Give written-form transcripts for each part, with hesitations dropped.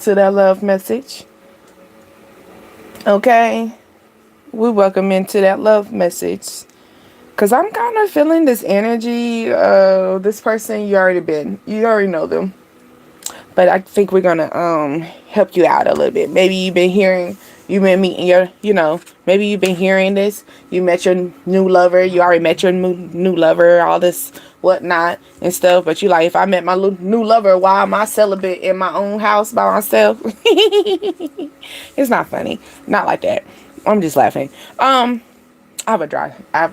to that love message. Okay, we welcome into that love message. Cause I'm kind of feeling this energy. This person you already know them. But I think we're gonna help you out a little bit. Maybe you've been meeting maybe you've been hearing this. You met your new lover. You already met your new lover. All this whatnot and stuff. But you like, if I met my new lover, why am I celibate in my own house by myself? It's not funny. Not like that. I'm just laughing. I have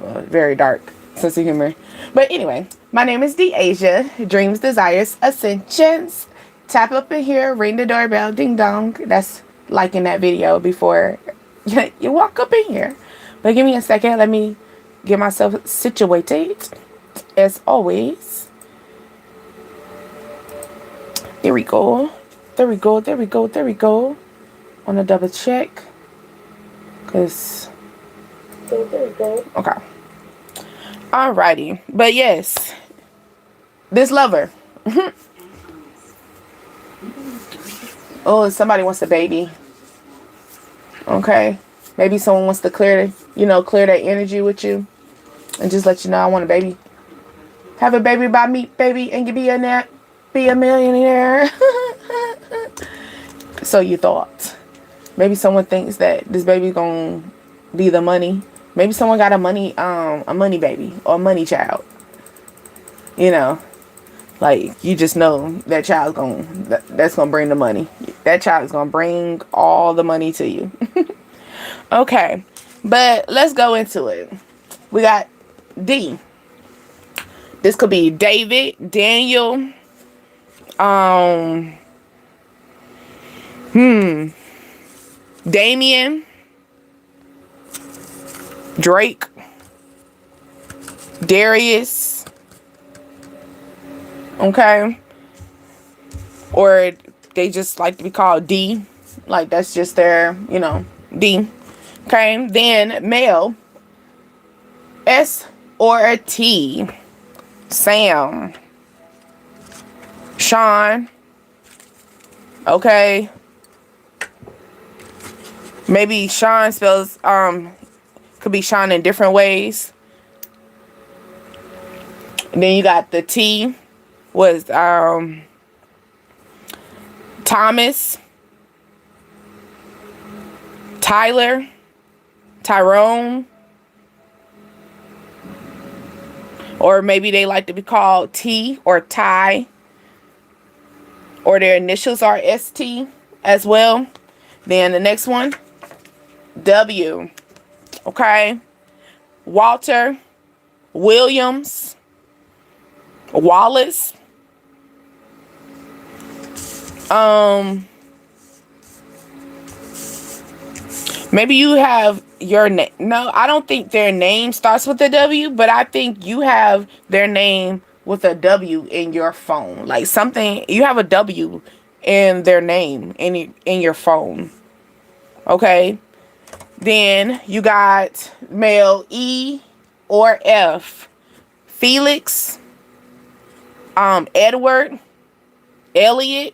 a very dark sense of humor. But anyway, my name is Deasia. Dreams, desires, ascensions. Tap up in here, ring the doorbell, ding dong. That's like in that video before you walk up in here. But give me a second. Let me get myself situated. As always. There we go. There we go. There we go. There we go. On a double check. Because. There we go. Okay. Alrighty. But yes. This lover. Oh, somebody wants a baby. Okay. Maybe someone wants to clear that energy with you. And just let you know I want a baby. Have a baby by me, baby, and be a millionaire. So you thought. Maybe someone thinks that this baby's gonna be the money. Maybe someone got a money baby or a money child. Like, you just know that that's gonna bring the money. That child is gonna bring all the money to you. Okay, but let's go into it. We got D. This could be David, Daniel, Damien, Drake, Darius. Okay. Or they just like to be called D. Like, that's just their, D. Okay. Then male. S or a T. Sam. Sean. Okay. Maybe Sean spells, could be Sean in different ways. And then you got the T. Was Thomas, Tyler, Tyrone, or maybe they like to be called T or Ty, or their initials are ST as well. Then the next one, W. Okay. Walter, Williams, Wallace. Maybe you have your name. No, I don't think their name starts with a W, but I think you have their name with a W in your phone. Like, something, you have a W in their name in your phone. Okay. Then you got male E or F. Felix, Edward, Elliot,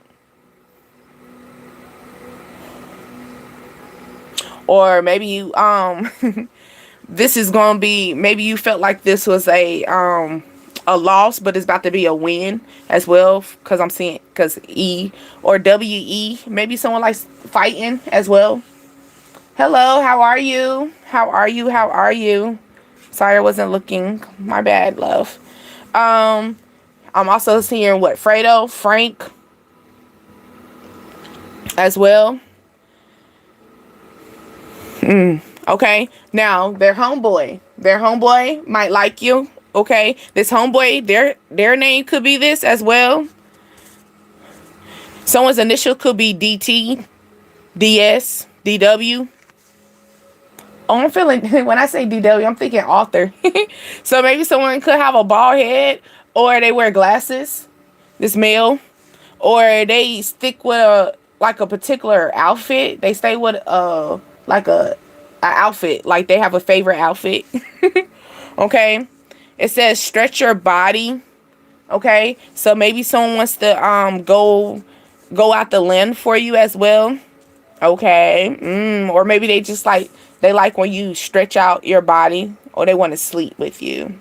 or maybe you this is gonna be, maybe you felt like this was a loss, but it's about to be a win as well, because I'm seeing, because E or WE, maybe someone likes fighting as well. Hello, how are you? How are you? How are you? Sorry, I wasn't looking. My bad, love. I'm also seeing Frank as well. Okay. Now, their homeboy might like you. Okay. This homeboy, their name could be this as well. Someone's initial could be DT, DS, DW. Oh, I'm feeling, when I say DW, I'm thinking author. So maybe someone could have a bald head, or they wear glasses, this male, or they stick with a particular outfit. They stay with a outfit, like they have a favorite outfit. Okay. It says stretch your body. Okay. So maybe someone wants to go go out the limb for you as well. Okay. Or maybe they just like, they like when you stretch out your body, or they want to sleep with you.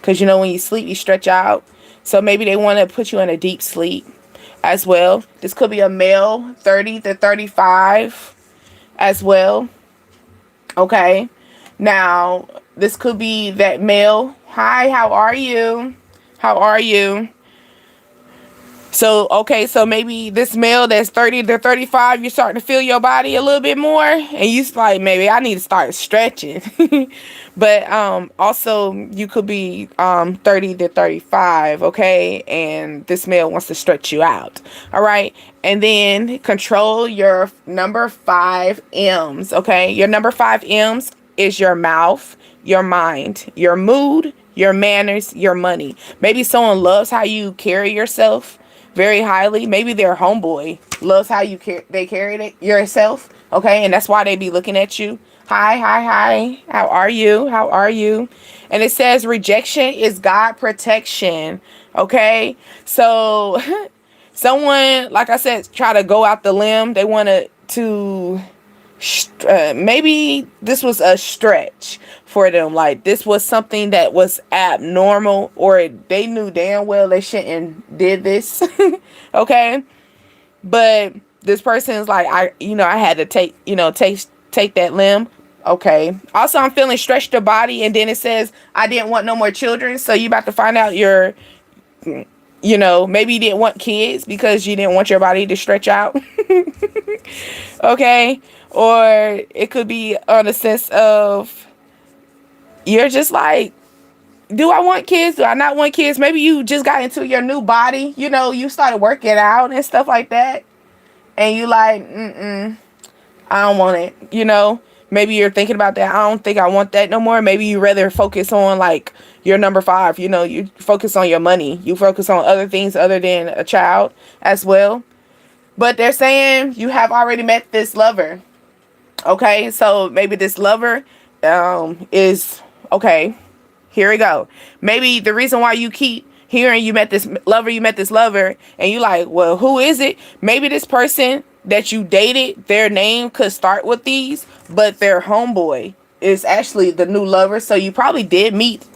Because, you know, when you sleep, you stretch out. So maybe they want to put you in a deep sleep as well. This could be a male, 30 to 35 as well. Okay. Now, this could be that male. Hi, how are you? How are you? So, okay, so maybe this male that's 30 to 35, you're starting to feel your body a little bit more. And you like, maybe I need to start stretching. But also, you could be 30 to 35, okay? And this male wants to stretch you out, all right? And then control your number 5 M's, okay? Your number 5 M's is your mouth, your mind, your mood, your manners, your money. Maybe someone loves how you carry yourself very highly. Maybe their homeboy loves how you carry it yourself, okay? And that's why they be looking at you. Hi, hi, hi. How are you? How are you? And it says rejection is God protection, okay? So someone, like I said, try to go out the limb. They wanted to maybe this was a stretch for them. Like this was something that was abnormal, or they knew damn well they shouldn't did this. Okay. But this person's like, I had to take that limb. Okay. Also, I'm feeling stretched the body. And then it says, I didn't want no more children. So you about to find out maybe you didn't want kids because you didn't want your body to stretch out. Okay. Or it could be on a sense of you're just like, do I want kids? Do I not want kids? Maybe you just got into your new body. You started working out and stuff like that. And you like, I don't want it. Maybe you're thinking about that. I don't think I want that no more. Maybe you rather focus on like your number 5. You focus on your money. You focus on other things other than a child as well. But they're saying you have already met this lover. Okay, so maybe this lover is, okay, here we go. Maybe the reason why you keep hearing you met this lover, and you like, well, who is it? Maybe this person that you dated, their name could start with these, but their homeboy is actually the new lover. So you probably did meet.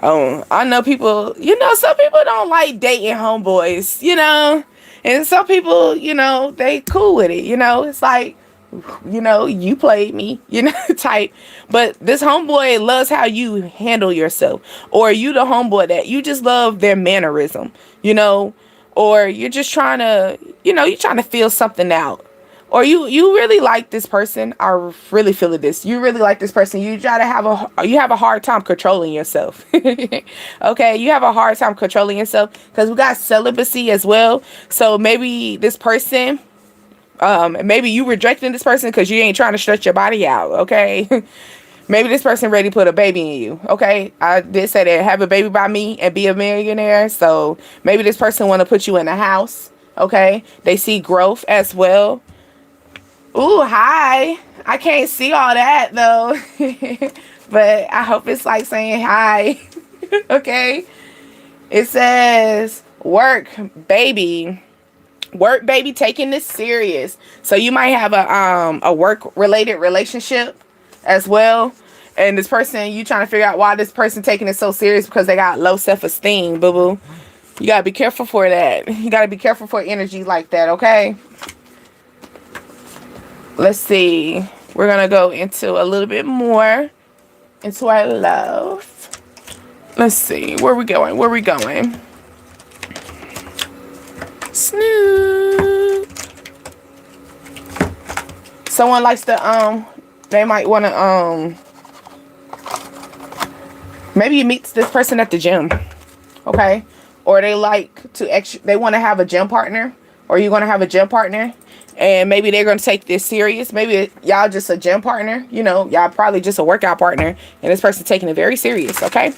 I know people, some people don't like dating homeboys, and some people, they cool with it. It's like, you played me, type. But this homeboy loves how you handle yourself. Or you the homeboy that you just love their mannerism, or you're just trying to, you're trying to feel something out. Or you really like this person. I really feel this. You really like this person. You have a hard time controlling yourself. Okay, you have a hard time controlling yourself because we got celibacy as well. So maybe this person, maybe you rejecting this person because you ain't trying to stretch your body out. Okay. Maybe this person ready to put a baby in you. Okay. I did say that, have a baby by me and be a millionaire. So maybe this person want to put you in a house. Okay. They see growth as well. Ooh, hi. I can't see all that though. But I hope it's like saying hi. Okay. It says work, baby. Work, baby, taking this serious. So you might have a work related relationship as well. And this person, you trying to figure out why this person taking it so serious, because they got low self-esteem, boo-boo. You got to be careful for that. You got to be careful for energy like that, okay? Let's see. We're going to go into a little bit more into our love. Let's see. Where we going? Where we going? Snoop. Someone likes to, they might want to, maybe you meet this person at the gym. Okay. Or they like to, they want to have a gym partner, or you're going to have a gym partner. And maybe they're going to take this serious. Maybe y'all just a gym partner. Y'all probably just a workout partner. And this person taking it very serious. Okay.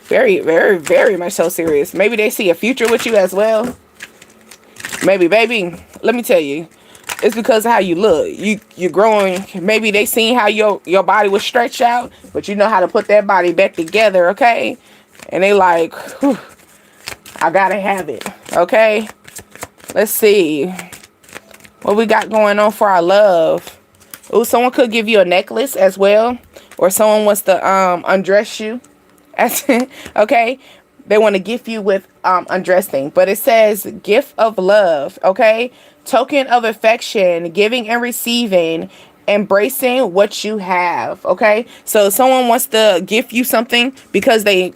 Very, very, very much so serious. Maybe they see a future with you as well. Maybe, baby, let me tell you. It's because of how you look. You're growing. Maybe they seen how your body was stretched out. But you know how to put that body back together. Okay. And they like, whew, I got to have it. Okay. Let's see what we got going on for our love. Ooh, someone could give you a necklace as well, or someone wants to undress you. Okay, they want to gift you with undressing, but it says gift of love. Okay, token of affection, giving and receiving, embracing what you have. Okay, so someone wants to gift you something because they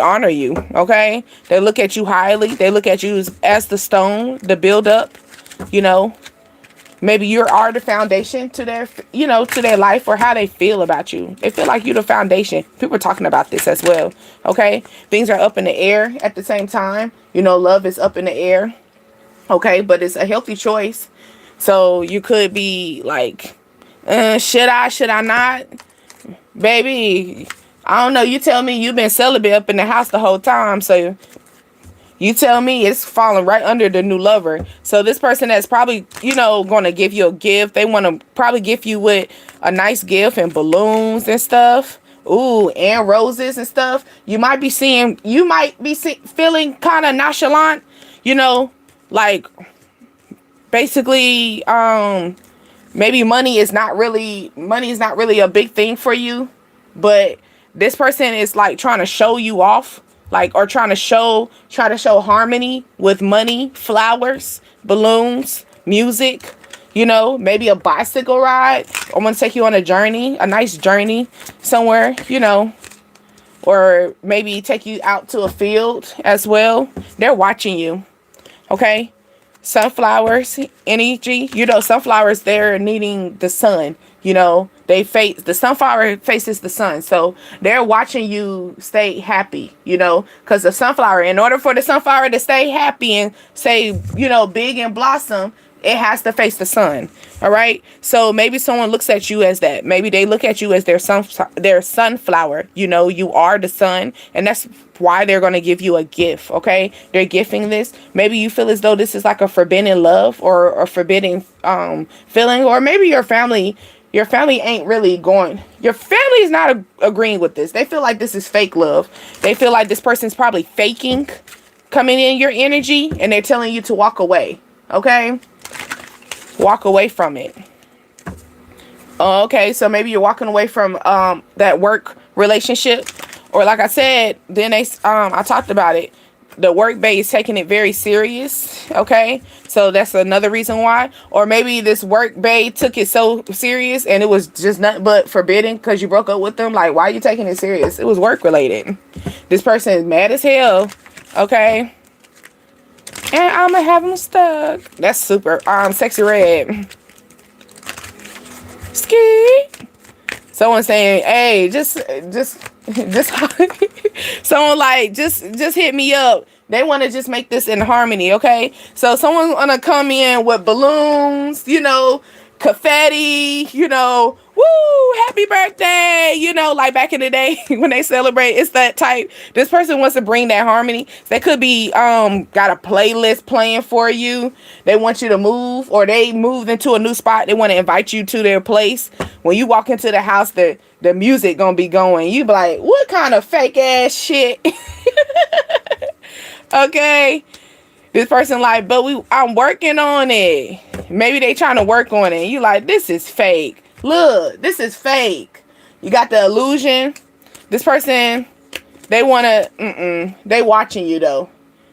honor you. Okay, they look at you highly. They look at you as the stone, the build up. You know, maybe you are the foundation to their, to their life, or how they feel about you. They feel like you're the foundation. People are talking about this as well. Okay, things are up in the air at the same time. Love is up in the air. Okay, but it's a healthy choice. So you could be like, should I not, baby? I don't know. You tell me. You've been celibate up in the house the whole time, so you tell me. It's falling right under the new lover. So this person that's probably, going to give you a gift. They want to probably gift you with a nice gift and balloons and stuff. Ooh, and roses and stuff. You might be feeling kind of nonchalant, like basically, maybe money is not really a big thing for you, but this person is like trying to show you off, like, or try to show harmony with money, flowers, balloons, music, maybe a bicycle ride. I want to take you on a journey, a nice journey somewhere, or maybe take you out to a field as well. They're watching you. Okay. Sunflowers energy, sunflowers, they're needing the sun. The sunflower faces the sun, so they're watching you stay happy, because the sunflower, in order for the sunflower to stay happy and stay, big and blossom, it has to face the sun. All right, so maybe someone looks at you as that. Maybe they look at you as their sunflower. You are the sun, and that's why they're going to give you a gift. Okay, they're gifting this. Maybe you feel as though this is like a forbidden love, or a forbidden feeling, or maybe your family ain't really going. Your family is not agreeing with this. They feel like this is fake love. They feel like this person's probably faking coming in your energy, and they're telling you to walk away. Okay, walk away from it. Okay, so maybe you're walking away from that work relationship, or like I said, then I talked about it. The work bae is taking it very serious. Okay, so that's another reason why. Or maybe this work bae took it so serious and it was just nothing but forbidden because you broke up with them. Like, why are you taking it serious? It was work related. This person is mad as hell. Okay, and I'ma have them stuck. That's super. Sexy red. Ski. Someone saying, hey, just someone like, just hit me up. They want to just make this in harmony. Okay, so someone's gonna come in with balloons, confetti, woo, happy birthday, like back in the day when they celebrate. It's that type. This person wants to bring that harmony. They could be got a playlist playing for you. They want you to move, or they moved into a new spot. They want to invite you to their place. When you walk into the house, the music gonna be going. You be like, what kind of fake ass shit? Okay, this person like, but I'm working on it. Maybe they trying to work on it. You like, this is fake. Look, this is fake. You got the illusion. This person, they they watching you though.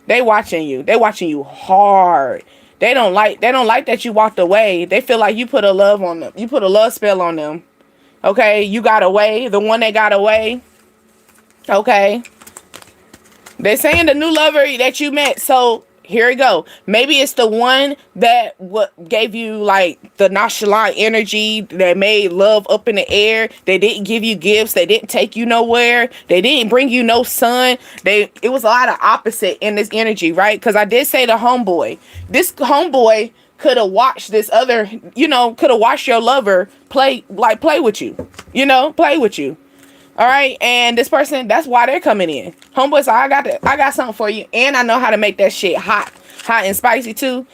They watching you hard. They don't like that you walked away. They feel like you put a love on them. You put a love spell on them. Okay, you got away. The one that got away. Okay. They're saying the new lover that you met. So here we go. Maybe it's the one that gave you like the nonchalant energy, that made love up in the air. They didn't give you gifts. They didn't take you nowhere. They didn't bring you no sun. It was a lot of opposite in this energy, right? Because I did say the homeboy. This homeboy could have watched this other, could have watched your lover play with you, play with you. All right, and this person, that's why they're coming in. Homeboy, so I got something for you, and I know how to make that shit hot and spicy too.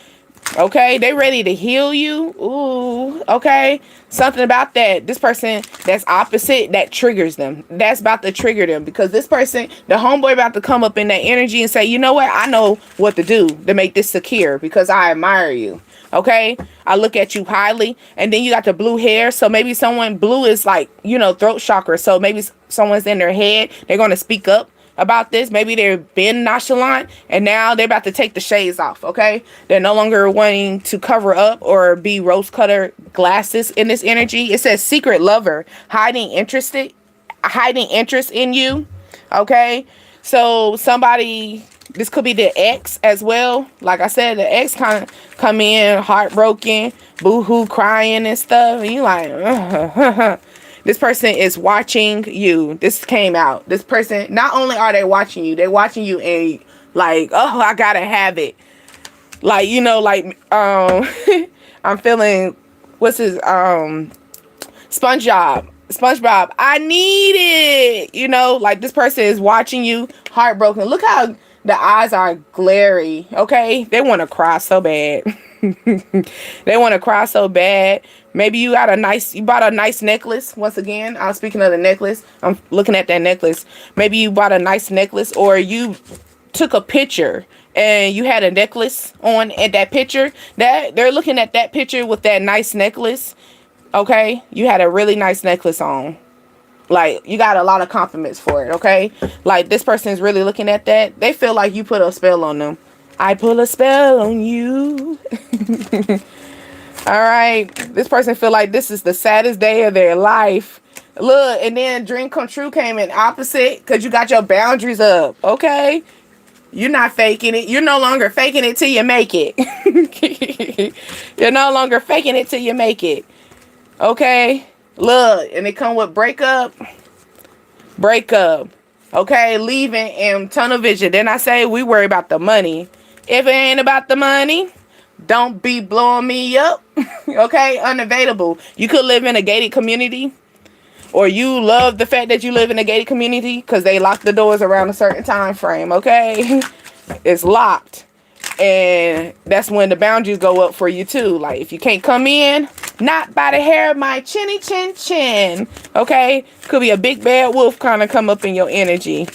Okay, they ready to heal you. Ooh, okay. Something about that. This person that's opposite, that triggers them. That's about to trigger them because this person, the homeboy about to come up in that energy and say, you know what? I know what to do to make this secure because I admire you. Okay, I look at you highly. And then you got the blue hair, so maybe someone, blue is like, throat chakra, so maybe someone's in their head, they're going to speak up about this. Maybe they've been nonchalant and now they're about to take the shades off. Okay, they're no longer wanting to cover up or be rose cutter glasses in this energy. It says secret lover, hiding interest in you. Okay, so somebody, this could be the ex as well. Like I said, the ex kind of come in heartbroken, boo-hoo, crying and stuff, and you like this person is watching you. This came out. This person, not only are they watching you, they're watching you and like, oh, I gotta have it. Like, I'm feeling, what's his, SpongeBob, I need it. Like this person is watching you heartbroken. Look how the eyes are glary. Okay, they want to cry so bad. They want to cry so bad. Maybe you bought a nice necklace. Once again, I was speaking of the necklace. I'm looking at that necklace. Maybe you bought a nice necklace, or you took a picture and you had a necklace on at that picture. That they're looking at that picture with that nice necklace. Okay, you had a really nice necklace on. Like, you got a lot of compliments for it. Okay, like this person is really looking at that. They feel like you put a spell on them. I pull a spell on you. All right, this person feel like this is the saddest day of their life. Look, and then dream come true came in opposite because you got your boundaries up. Okay, you're not faking it. You're no longer faking it till you make it. You're no longer faking it till you make it. Okay, look, and it come with breakup. Okay, leaving and tunnel vision. Then I say we worry about the money. If it ain't about the money, don't be blowing me up. Okay, unavailable. You could live in a gated community, or you love the fact that you live in a gated community because they lock the doors around a certain time frame. Okay, it's locked, and that's when the boundaries go up for you too. Like, if you can't come in, not by the hair of my chinny chin chin. Okay, could be a big bad wolf kind of come up in your energy.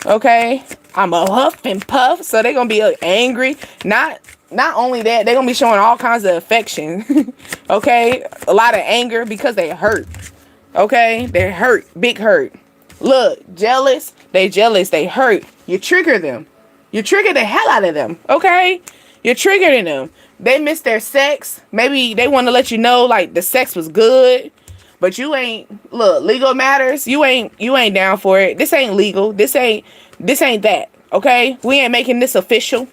Okay, I'm a huff and puff, so they're gonna be angry. Not only that, they're gonna be showing all kinds of affection. Okay, a lot of anger because they hurt. Okay, they hurt, big hurt. Look, jealous. They hurt. You trigger them. You trigger the hell out of them. Okay, you're triggering them. They miss their sex. Maybe they want to let you know like the sex was good, but you ain't. Look, legal matters. You ain't down for it. This ain't legal. This ain't that. Okay, we ain't making this official.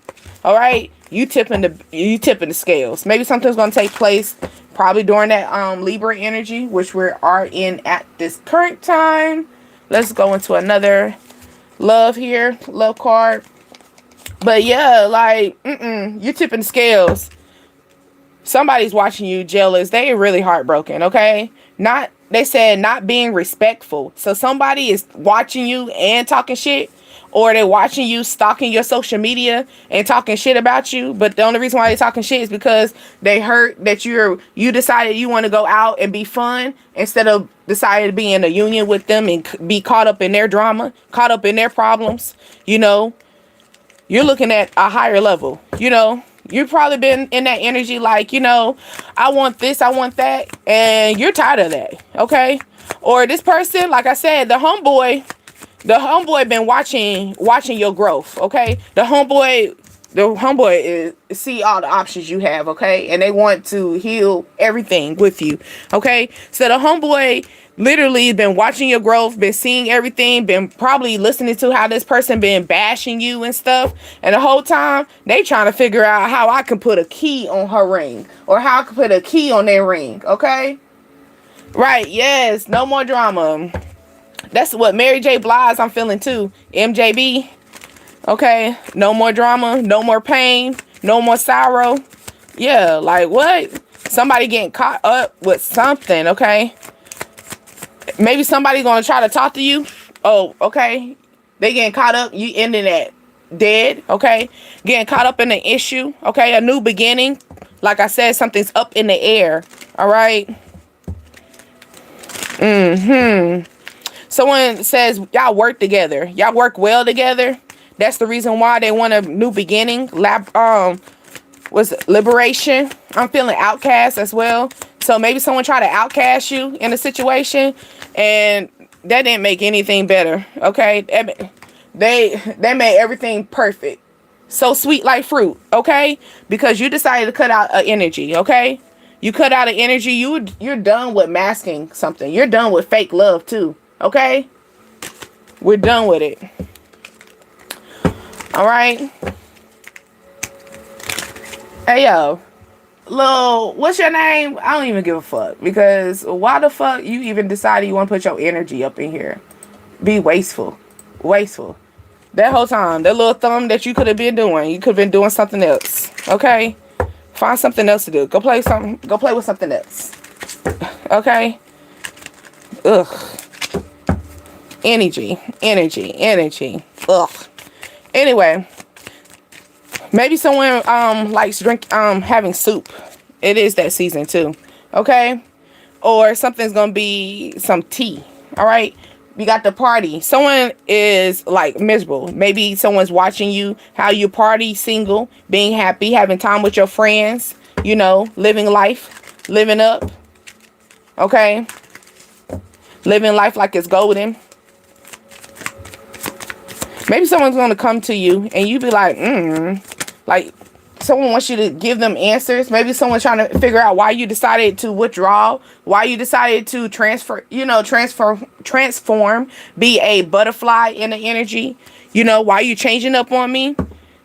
All right, you tipping the scales. Maybe something's gonna take place probably during that Libra energy, which we are in at this current time. Let's go into another love card. But yeah, like, you tipping the scales. Somebody's watching you jealous. They are really heartbroken, okay? They said not being respectful. So somebody is watching you and talking shit, or they're watching you stalking your social media and talking shit about you. But the only reason why they're talking shit is because they hurt that you decided you want to go out and be fun instead of deciding to be in a union with them and be caught up in their drama, caught up in their problems. You're looking at a higher level. You've probably been in that energy like, I want this, I want that, and you're tired of that, okay? Or this person, like I said, the homeboy been watching your growth, okay? The homeboy is see all the options you have, okay? And they want to heal everything with you, okay? So the homeboy literally been watching your growth, been seeing everything, been probably listening to how this person been bashing you and stuff. And the whole time they trying to figure out how I can put a key on her ring, or how I can put a key on their ring, okay? Right, yes, no more drama. That's what Mary J. Blige I'm feeling too. MJB. Okay, no more drama, no more pain, no more sorrow. Yeah, like what? Somebody getting caught up with something, okay? Maybe somebody gonna try to talk to you. Oh, okay. They getting caught up. You ending that dead, okay? Getting caught up in an issue, okay? A new beginning. Like I said, something's up in the air. All right. Someone says y'all work together. Y'all work well together. That's the reason why they want a new beginning. Was liberation. I'm feeling outcast as well. So maybe someone tried to outcast you in a situation, and that didn't make anything better. Okay, they made everything perfect, so sweet like fruit. Okay, because you decided to cut out an energy. Okay, you cut out an energy. You're done with masking something. You're done with fake love too. Okay, we're done with it. All right. Hey yo, Lil, what's your name? I don't even give a fuck, because why the fuck you even decided you want to put your energy up in here? Be wasteful. Wasteful. That whole time, that little thumb that you could have been doing, you could have been doing something else. Okay? Find something else to do. Go play with something else. Okay? Ugh. Energy. Ugh. Anyway. Maybe someone likes having soup. It is that season too. Okay? Or something's gonna be some tea. All right? We got the party. Someone is like miserable. Maybe someone's watching you, how you party, single, being happy, having time with your friends, you know, living life, living up. Okay? Living life like it's golden. Maybe someone's gonna come to you and you be like, like someone wants you to give them answers. Maybe someone's trying to figure out why you decided to withdraw, why you decided to transform, be a butterfly in the energy. You know, why you changing up on me?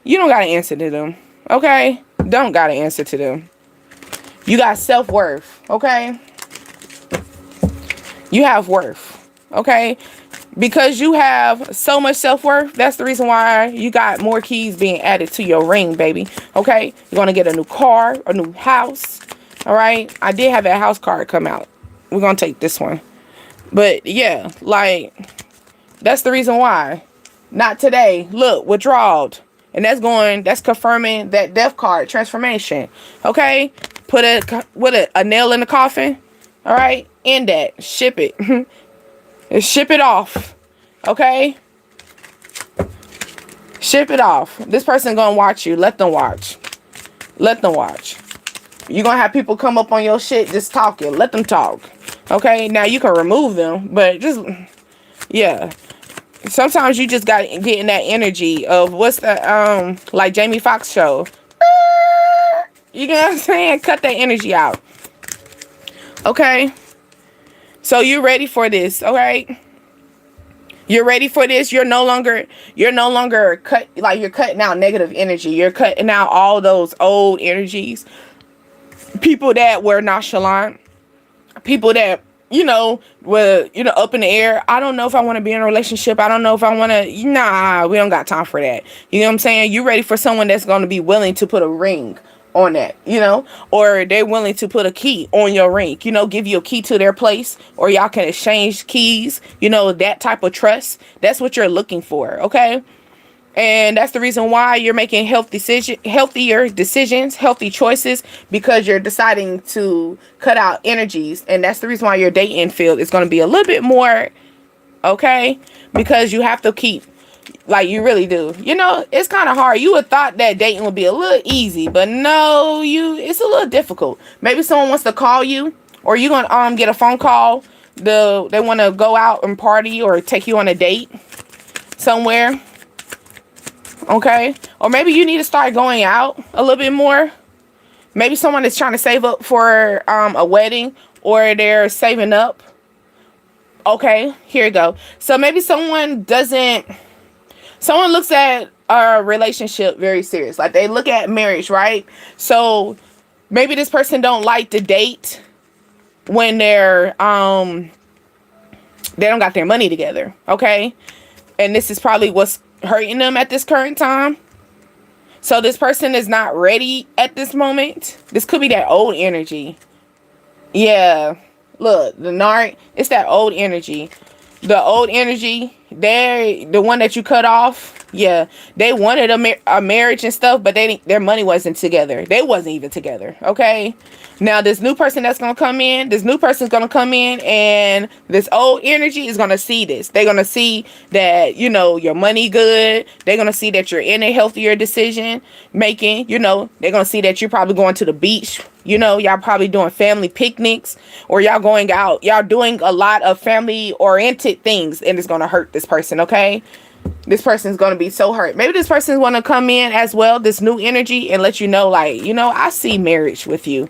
You don't got to answer to them. Okay? Don't got to answer to them. You got self-worth. Okay? You have worth. Okay? Because you have so much self-worth, that's the reason why you got more keys being added to your ring, baby. Okay? You're going to get a new car, a new house. All right? I did have that house card come out. We're going to take this one. But, yeah, like, that's the reason why. Not today. Look, withdrawed. And that's confirming that death card transformation. Okay? Put a nail in the coffin. All right? End that. Ship it. And ship it off. Okay? Ship it off. This person gonna watch you. Let them watch. Let them watch. You're gonna have people come up on your shit just talking. Let them talk. Okay? Now you can remove them, but just, yeah. Sometimes you just gotta get in that energy of what's the like Jamie Foxx show. You know what I'm saying? Cut that energy out. Okay? So you're ready for this, okay? You're ready for this. You're no longer you're cutting out negative energy. You're cutting out all those old energies. People that were nonchalant. People that, were, up in the air. I don't know if I want to be in a relationship. I don't know if I want to. Nah, we don't got time for that. You know what I'm saying? You ready for someone that's going to be willing to put a ring on that, or they're willing to put a key on your ring, give you a key to their place, or y'all can exchange keys, that type of trust. That's what you're looking for, okay? And that's the reason why you're making healthier decisions, healthy choices, because you're deciding to cut out energies. And that's the reason why your dating field is going to be a little bit more, okay? Because you have to keep, like, you really do. It's kind of hard. You would thought that dating would be a little easy, but no, it's a little difficult. Maybe someone wants to call you, or you're going to get a phone call. They want to go out and party or take you on a date somewhere. Okay? Or maybe you need to start going out a little bit more. Maybe someone is trying to save up for a wedding, or they're saving up. Okay, here you go. So maybe someone looks at a relationship very serious. Like, they look at marriage, right? So maybe this person don't like to date when they don't got their money together, okay? And this is probably what's hurting them at this current time. So this person is not ready at this moment. This could be that old energy. Yeah. Look, the Nard, it's that old energy. The old energy, the one that you cut off. Yeah, they wanted a marriage and stuff, but their money wasn't together. They wasn't even together. Okay. Now this new person that's gonna come in, this new person's gonna come in, and this old energy is gonna see this. They're gonna see that your money good. They're gonna see that you're in a healthier decision making. They're gonna see that you're probably going to the beach. Y'all probably doing family picnics, or y'all going out. Y'all doing a lot of family oriented things, and it's gonna hurt this person. Okay. This person's going to be so hurt. Maybe this person's want to come in as well, this new energy, and let you know, like, I see marriage with you.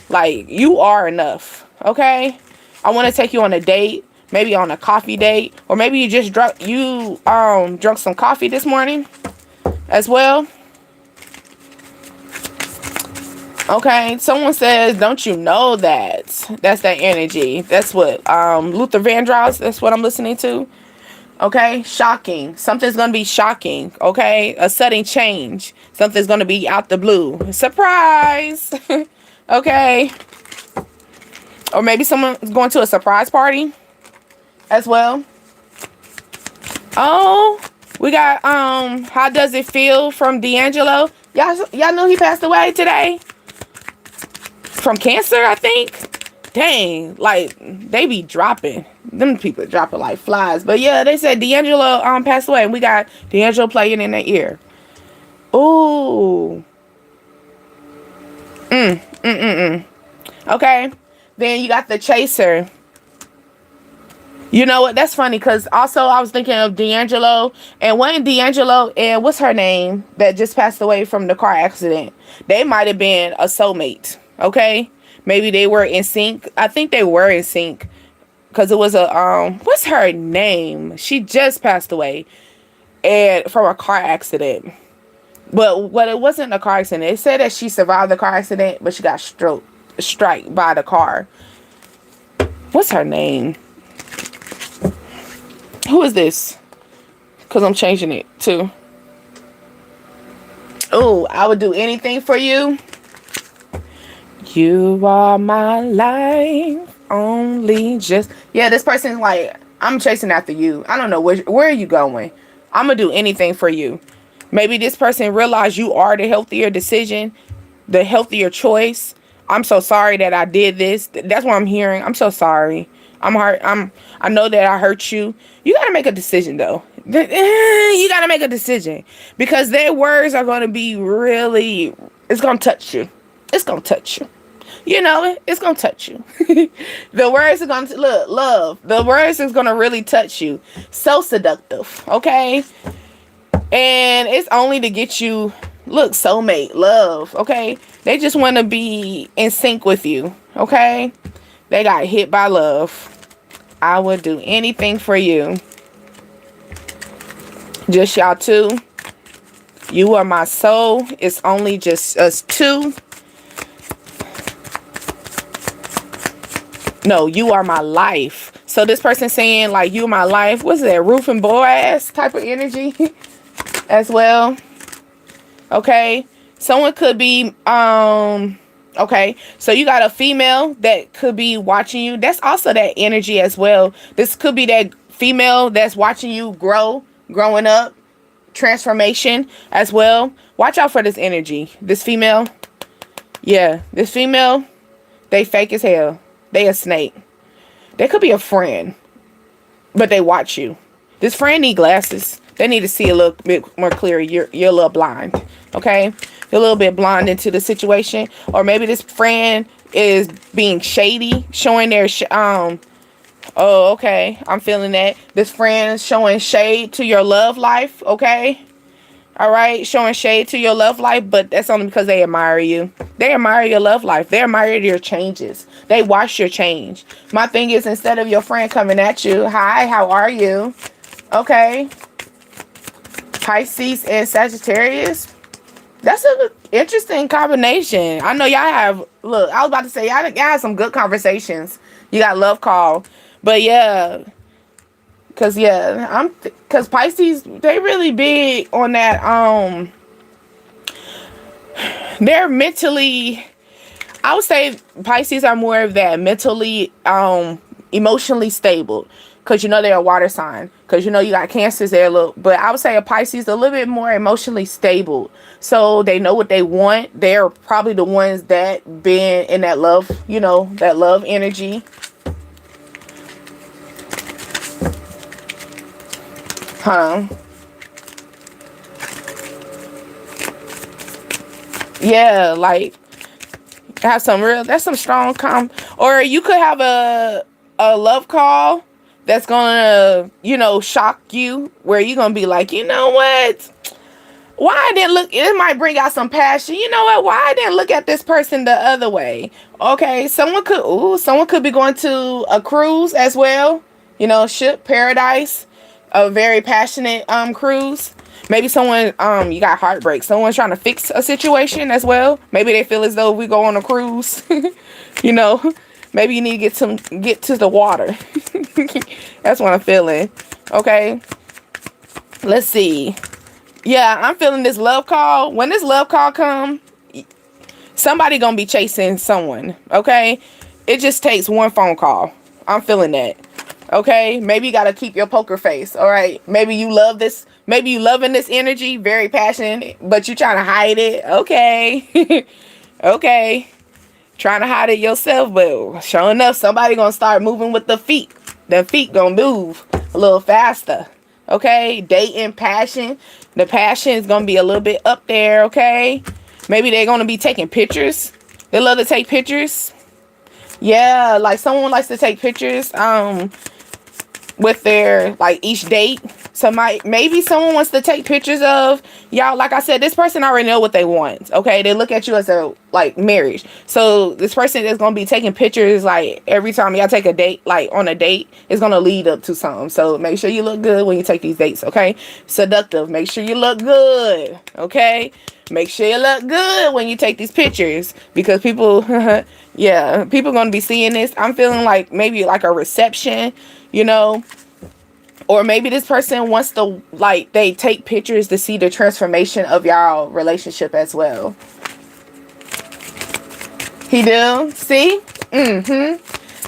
Like, you are enough. Okay. I want to take you on a date, maybe on a coffee date, or maybe you just drunk some coffee this morning as well. Okay. Someone says, don't you know that's that energy? That's what Luther Vandross, that's what I'm listening to. Okay, shocking. Something's going to be shocking. Okay, a sudden change. Something's going to be out the blue. Surprise. Okay. Or maybe someone's going to a surprise party as well. Oh, we got How Does It Feel from D'Angelo. Y'all know he passed away today from cancer, I think. Dang, like, they be dropping. Them people dropping like flies. But yeah, they said D'Angelo passed away, and we got D'Angelo playing in their ear. Ooh. Okay. Then you got The Chaser. You know what? That's funny, because also I was thinking of D'Angelo, and wasn't D'Angelo and what's her name that just passed away from the car accident? They might have been a soulmate. Okay. Maybe they were in sync. I think they were in sync, because it was a what's her name? She just passed away and from a car accident. But it wasn't a car accident. It said that she survived the car accident, but she got struck by the car. What's her name? Who is this? Because I'm changing it too. Oh, I would do anything for you. You are my life, only just... Yeah, this person's like, I'm chasing after you. I don't know, where are you going? I'm going to do anything for you. Maybe this person realized you are the healthier decision, the healthier choice. I'm so sorry that I did this. That's what I'm hearing. I'm so sorry. I'm hurt. I know that I hurt you. You got to make a decision, though. You got to make a decision, because their words are going to be really... It's going to touch you. It's going to touch you. It's going to touch you. The words are going to, look, love. The words is going to really touch you. So seductive. Okay. And it's only to get you, look, soulmate, love. Okay. They just want to be in sync with you. Okay. They got hit by love. I would do anything for you. Just y'all two. You are my soul. It's only just us two. No, you are my life. So this person saying, like, you are my life. What's that? Ruth and Boaz type of energy as well. Okay. Someone could be, okay. So you got a female that could be watching you. That's also that energy as well. This could be that female that's watching you growing up, transformation as well. Watch out for this energy. This female. Yeah. This female, they fake as hell. They a snake. They could be a friend, but they watch you. This friend need glasses. They need to see a little bit more clear. You're a little blind. Okay? You're a little bit blind into the situation. Or maybe this friend is being shady, showing their oh, okay. I'm feeling that. This friend is showing shade to your love life. Okay? All right, showing shade to your love life, but that's only because they admire you. They admire your love life. They admire your changes. They watch your change. My thing is, instead of your friend coming at you, hi, how are you? Okay. Pisces and Sagittarius. That's an interesting combination. I know y'all have, look, I was about to say, y'all have some good conversations. You got love call. But yeah. Cause yeah, cause Pisces, they really big on that. They're mentally, I would say Pisces are more of that mentally, emotionally stable. because you know they're a water sign, because you know you got Cancers there a little, but I would say a Pisces a little bit more emotionally stable, so they know what they want. They're probably the ones that been in that love, you know, that love energy. Huh? Yeah, like have some real, that's some strong or you could have a love call that's gonna, you know, shock you, where you're gonna be like, you know what, why I didn't look, it might bring out some passion, you know what, why I didn't look at this person the other way. Okay, someone could be going to a cruise as well, you know, ship paradise, a very passionate cruise. Maybe someone, you got heartbreak, someone's trying to fix a situation as well. Maybe they feel as though we go on a cruise, you know, maybe you need to get to the water. That's what I'm feeling. Okay, let's see. Yeah, I'm feeling this love call. When this love call come, somebody gonna be chasing someone. Okay, it just takes one phone call. I'm feeling that. Okay, maybe you gotta keep your poker face. All right, maybe you love this, maybe you loving this energy, very passionate, but you trying to hide it. Okay. Okay, trying to hide it yourself, but sure enough, somebody gonna start moving with the feet. The feet gonna move a little faster. Okay, dating, passion, the passion is gonna be a little bit up there. Okay, maybe they're gonna be taking pictures. They love to take pictures. Yeah, like someone likes to take pictures with their, like, each date. So maybe someone wants to take pictures of y'all. Like I said, this person already know what they want. Okay, they look at you as a, like, marriage. So this person is gonna be taking pictures, like, every time y'all take a date, like on a date, it's gonna lead up to something. So make sure you look good when you take these dates. Okay, seductive. Make sure you look good. Okay, make sure you look good when you take these pictures, because people, yeah, people gonna be seeing this. I'm feeling like maybe like a reception, you know. Or maybe this person wants to, like, they take pictures to see the transformation of y'all relationship as well. He do? See?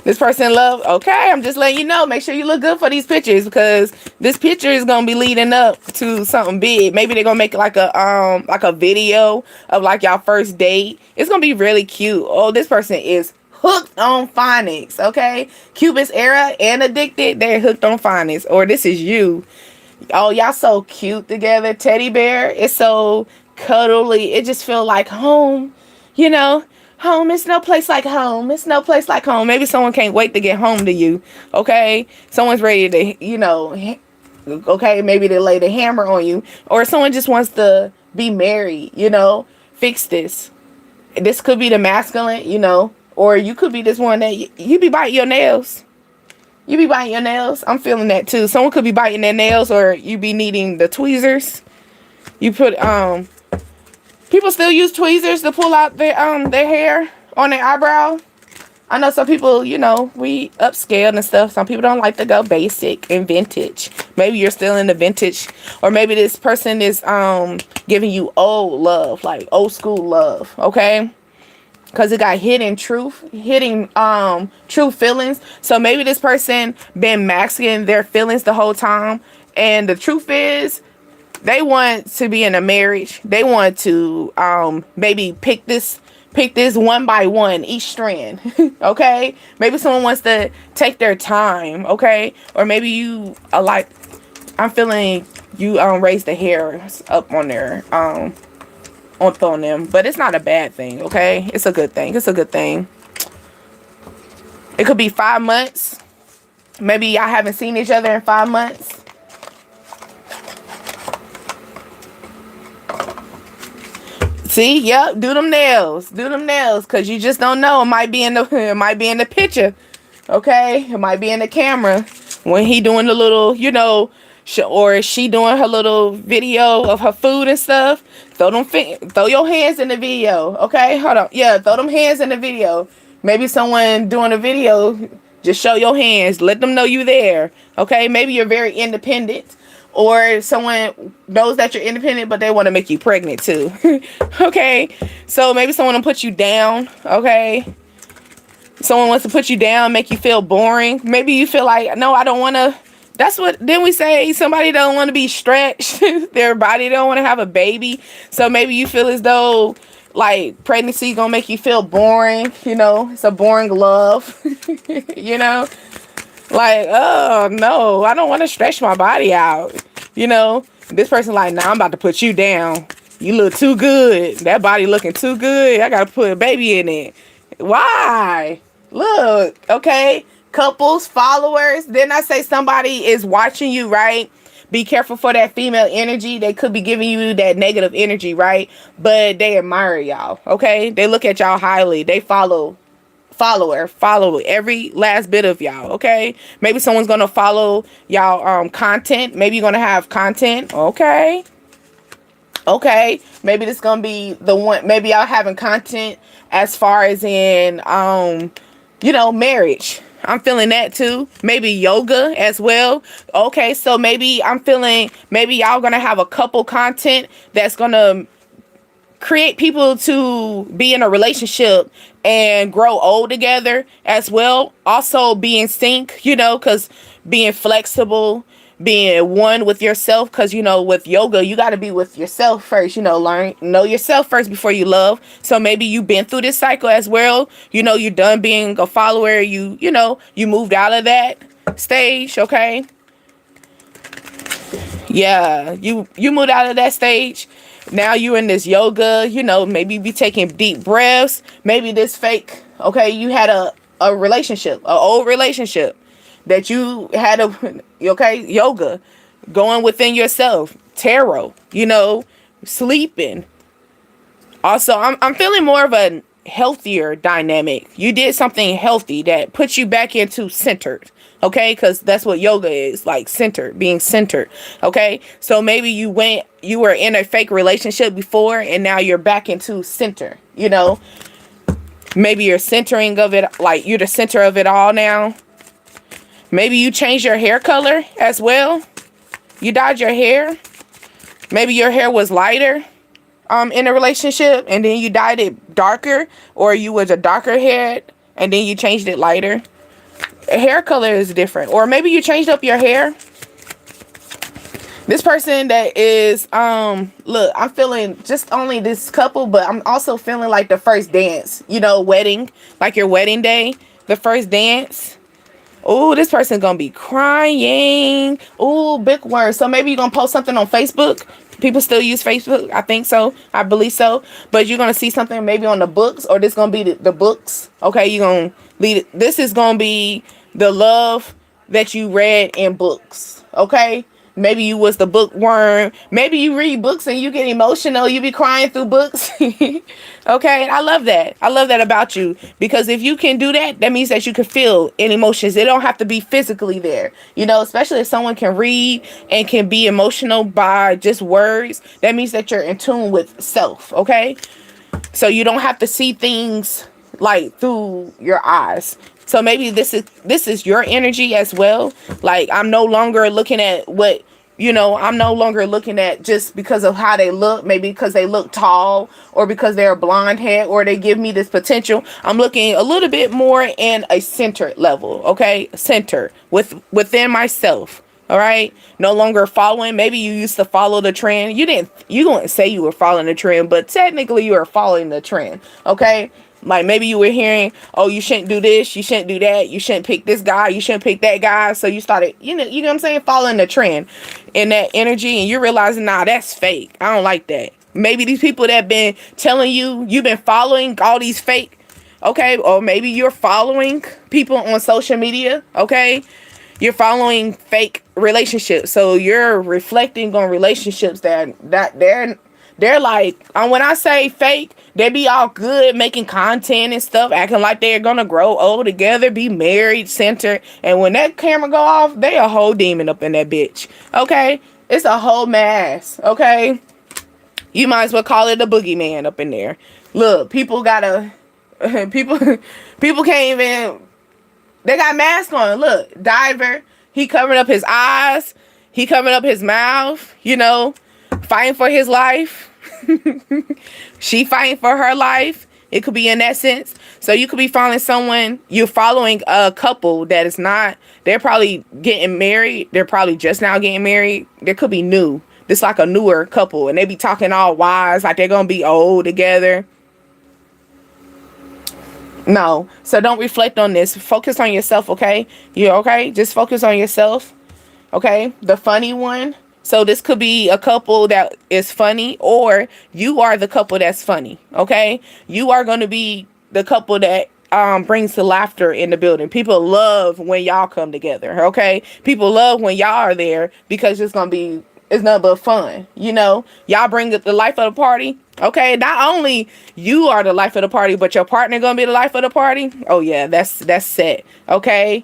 This person love. Okay, I'm just letting you know. Make sure you look good for these pictures, because this picture is gonna be leading up to something big. Maybe they're gonna make like a video of, like, y'all first date. It's gonna be really cute. Oh, this person is hooked on phonics. Okay, Cupid's era and addicted. They're hooked on phonics. Or this is you. Oh, y'all so cute together. Teddy bear. It's so cuddly. It just feel like home. You know, home. It's no place like home. It's no place like home. Maybe someone can't wait to get home to you. Okay, someone's ready to, you know. Okay, maybe they lay the hammer on you, or someone just wants to be married. You know, fix this. This could be the masculine. You know. Or you could be this one that you be biting your nails. You be biting your nails. I'm feeling that too. Someone could be biting their nails, or you be needing the tweezers. You put people still use tweezers to pull out their hair on their eyebrow. I know some people, you know, we upscale and stuff. Some people don't like to go basic and vintage. Maybe you're still in the vintage, or maybe this person is giving you old love, like old school love. Okay. Because it got hidden true feelings. So maybe this person been masking their feelings the whole time, and the truth is they want to be in a marriage. They want to maybe pick this one by one, each strand. Okay, maybe someone wants to take their time. Okay, or maybe you are like, I'm feeling you raise the hairs up on their on them, but it's not a bad thing. Okay, it's a good thing. It's a good thing. It could be 5 months. Maybe y'all haven't seen each other in 5 months. See, yep, do them nails, because you just don't know. It might be in the picture. Okay, it might be in the camera when he doing the little, you know, or she doing her little video of her food and stuff. Throw your hands in the video. Okay, hold on. Yeah, throw them hands in the video. Maybe someone doing a video, just show your hands. Let them know you there. Okay, maybe you're very independent, or someone knows that you're independent, but they want to make you pregnant too. Okay, so maybe someone will put you down. Okay, Someone wants to put you down, make you feel boring. Maybe you feel like, no, I don't want to. That's what, then we say somebody don't want to be stretched. Their body don't want to have a baby. So maybe you feel as though like pregnancy gonna make you feel boring. It's a boring love. you know, like, oh no, I don't want to stretch my body out. This person like, nah, I'm about to put you down. You look too good. That body looking too good. I gotta put a baby in it. Why? Look, okay. Couples, followers. Then I say somebody is watching you, right? Be careful for that female energy. They could be giving you that negative energy, right? But they admire y'all, okay? They look at y'all highly. They follow every last bit of y'all, okay? Maybe someone's gonna follow y'all content. Maybe you're gonna have content, okay? Maybe this gonna be the one. Maybe y'all having content as far as in marriage. I'm feeling that too. Maybe yoga as well. Okay, so maybe I'm feeling, maybe y'all gonna have a couple content that's gonna create people to be in a relationship and grow old together as well. Also be in sync, because being flexible, being one with yourself, because with yoga you got to be with yourself first. Know yourself first before you love. So maybe you've been through this cycle as well. You're done being a follower. You moved out of that stage. Okay, yeah, you moved out of that stage. Now you're in this yoga. Maybe you be taking deep breaths. Maybe this fake, okay, you had a relationship, an old relationship that you had yoga, going within yourself, tarot, sleeping. Also, I'm feeling more of a healthier dynamic. You did something healthy that puts you back into centered, okay? Because that's what yoga is, like centered, being centered, okay? So maybe you were in a fake relationship before and now you're back into center, Maybe you're centering of it, like you're the center of it all now. Maybe you changed your hair color as well. You dyed your hair. Maybe your hair was lighter in a relationship and then you dyed it darker, or you was a darker hair and then you changed it lighter. Hair color is different. Or maybe you changed up your hair. This person that is look, I'm feeling just only this couple, but I'm also feeling like the first dance, wedding, like your wedding day, the first dance. Oh, this person's gonna be crying. Oh, big word. So maybe you're gonna post something on Facebook. People still use Facebook. I think so. I believe so. But you're gonna see something maybe on the books, or this gonna be the books. Okay, you're gonna lead it. This is gonna be the love that you read in books. Okay. Maybe you was the bookworm. Maybe you read books and you get emotional. You be crying through books. Okay, I love that. I love that about you. Because if you can do that, that means that you can feel in emotions. They don't have to be physically there. Especially if someone can read and can be emotional by just words, that means that you're in tune with self. Okay, so you don't have to see things like through your eyes. So maybe this is your energy as well. Like, I'm no longer looking at what, I'm no longer looking at just because of how they look, maybe because they look tall or because they're a blonde head or they give me this potential. I'm looking a little bit more in a centered level, okay? Center within myself. All right. No longer following. Maybe you used to follow the trend. You wouldn't say you were following the trend, but technically you were following the trend. Okay. Like maybe you were hearing, oh, you shouldn't do this, you shouldn't do that, you shouldn't pick this guy, you shouldn't pick that guy. So you started, you know what I'm saying, following the trend in that energy, and you're realizing, nah, that's fake. I don't like that. Maybe these people that been telling you've been following all these fake, okay, or maybe you're following people on social media, okay, you're following fake relationships, so you're reflecting on relationships that they're like, when I say fake, they be all good, making content and stuff, acting like they're gonna grow old together, be married, centered. And when that camera go off, they a whole demon up in that bitch. Okay? It's a whole mask. Okay? You might as well call it a boogeyman up in there. Look, people gotta, people can't even, they got masks on. Look, Diver, he covering up his eyes, he covering up his mouth, fighting for his life. She fighting for her life. It could be in that sense. So you could be following someone, you're following a couple that is not, they're probably getting married. They're probably just now getting married. They could be new. This like a newer couple, and they be talking all wise, like they're going to be old together. No. So don't reflect on this. Focus on yourself, okay? You okay? Just focus on yourself. Okay? The funny one. So this could be a couple that is funny, or you are the couple that's funny. Okay? You are going to be the couple that brings the laughter in the building. People love when y'all come together. Okay? People love when y'all are there because it's going to be, it's nothing but fun. You know, y'all bring the life of the party. Okay, not only you are the life of the party, but your partner gonna be the life of the party. Oh yeah, that's set. Okay,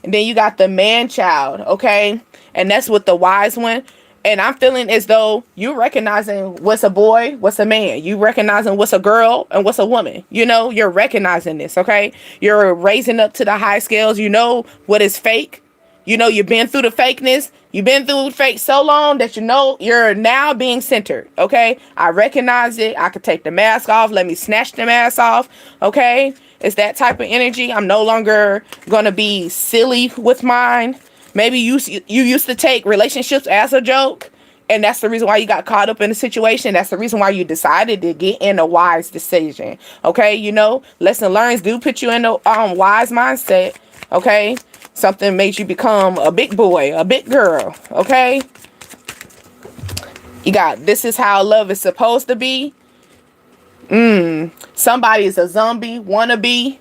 and then you got the man child. Okay, and that's with the wise one. And I'm feeling as though you're recognizing what's a boy, what's a man. You recognizing what's a girl and what's a woman. You know, you're recognizing this. Okay, you're raising up to the high scales. You know what is fake. You know, you've been through the fakeness. You've been through fake so long that you know you're now being centered. Okay. I recognize it. I could take the mask off. Let me snatch the mask off. Okay. It's that type of energy. I'm no longer going to be silly with mine. Maybe you used to take relationships as a joke. And that's the reason why you got caught up in the situation. That's the reason why you decided to get in a wise decision. Okay. You know, lesson learned do put you in a wise mindset. Okay. Something makes you become a big boy, a big girl, okay? You got, this is how love is supposed to be. Somebody is a zombie, wannabe.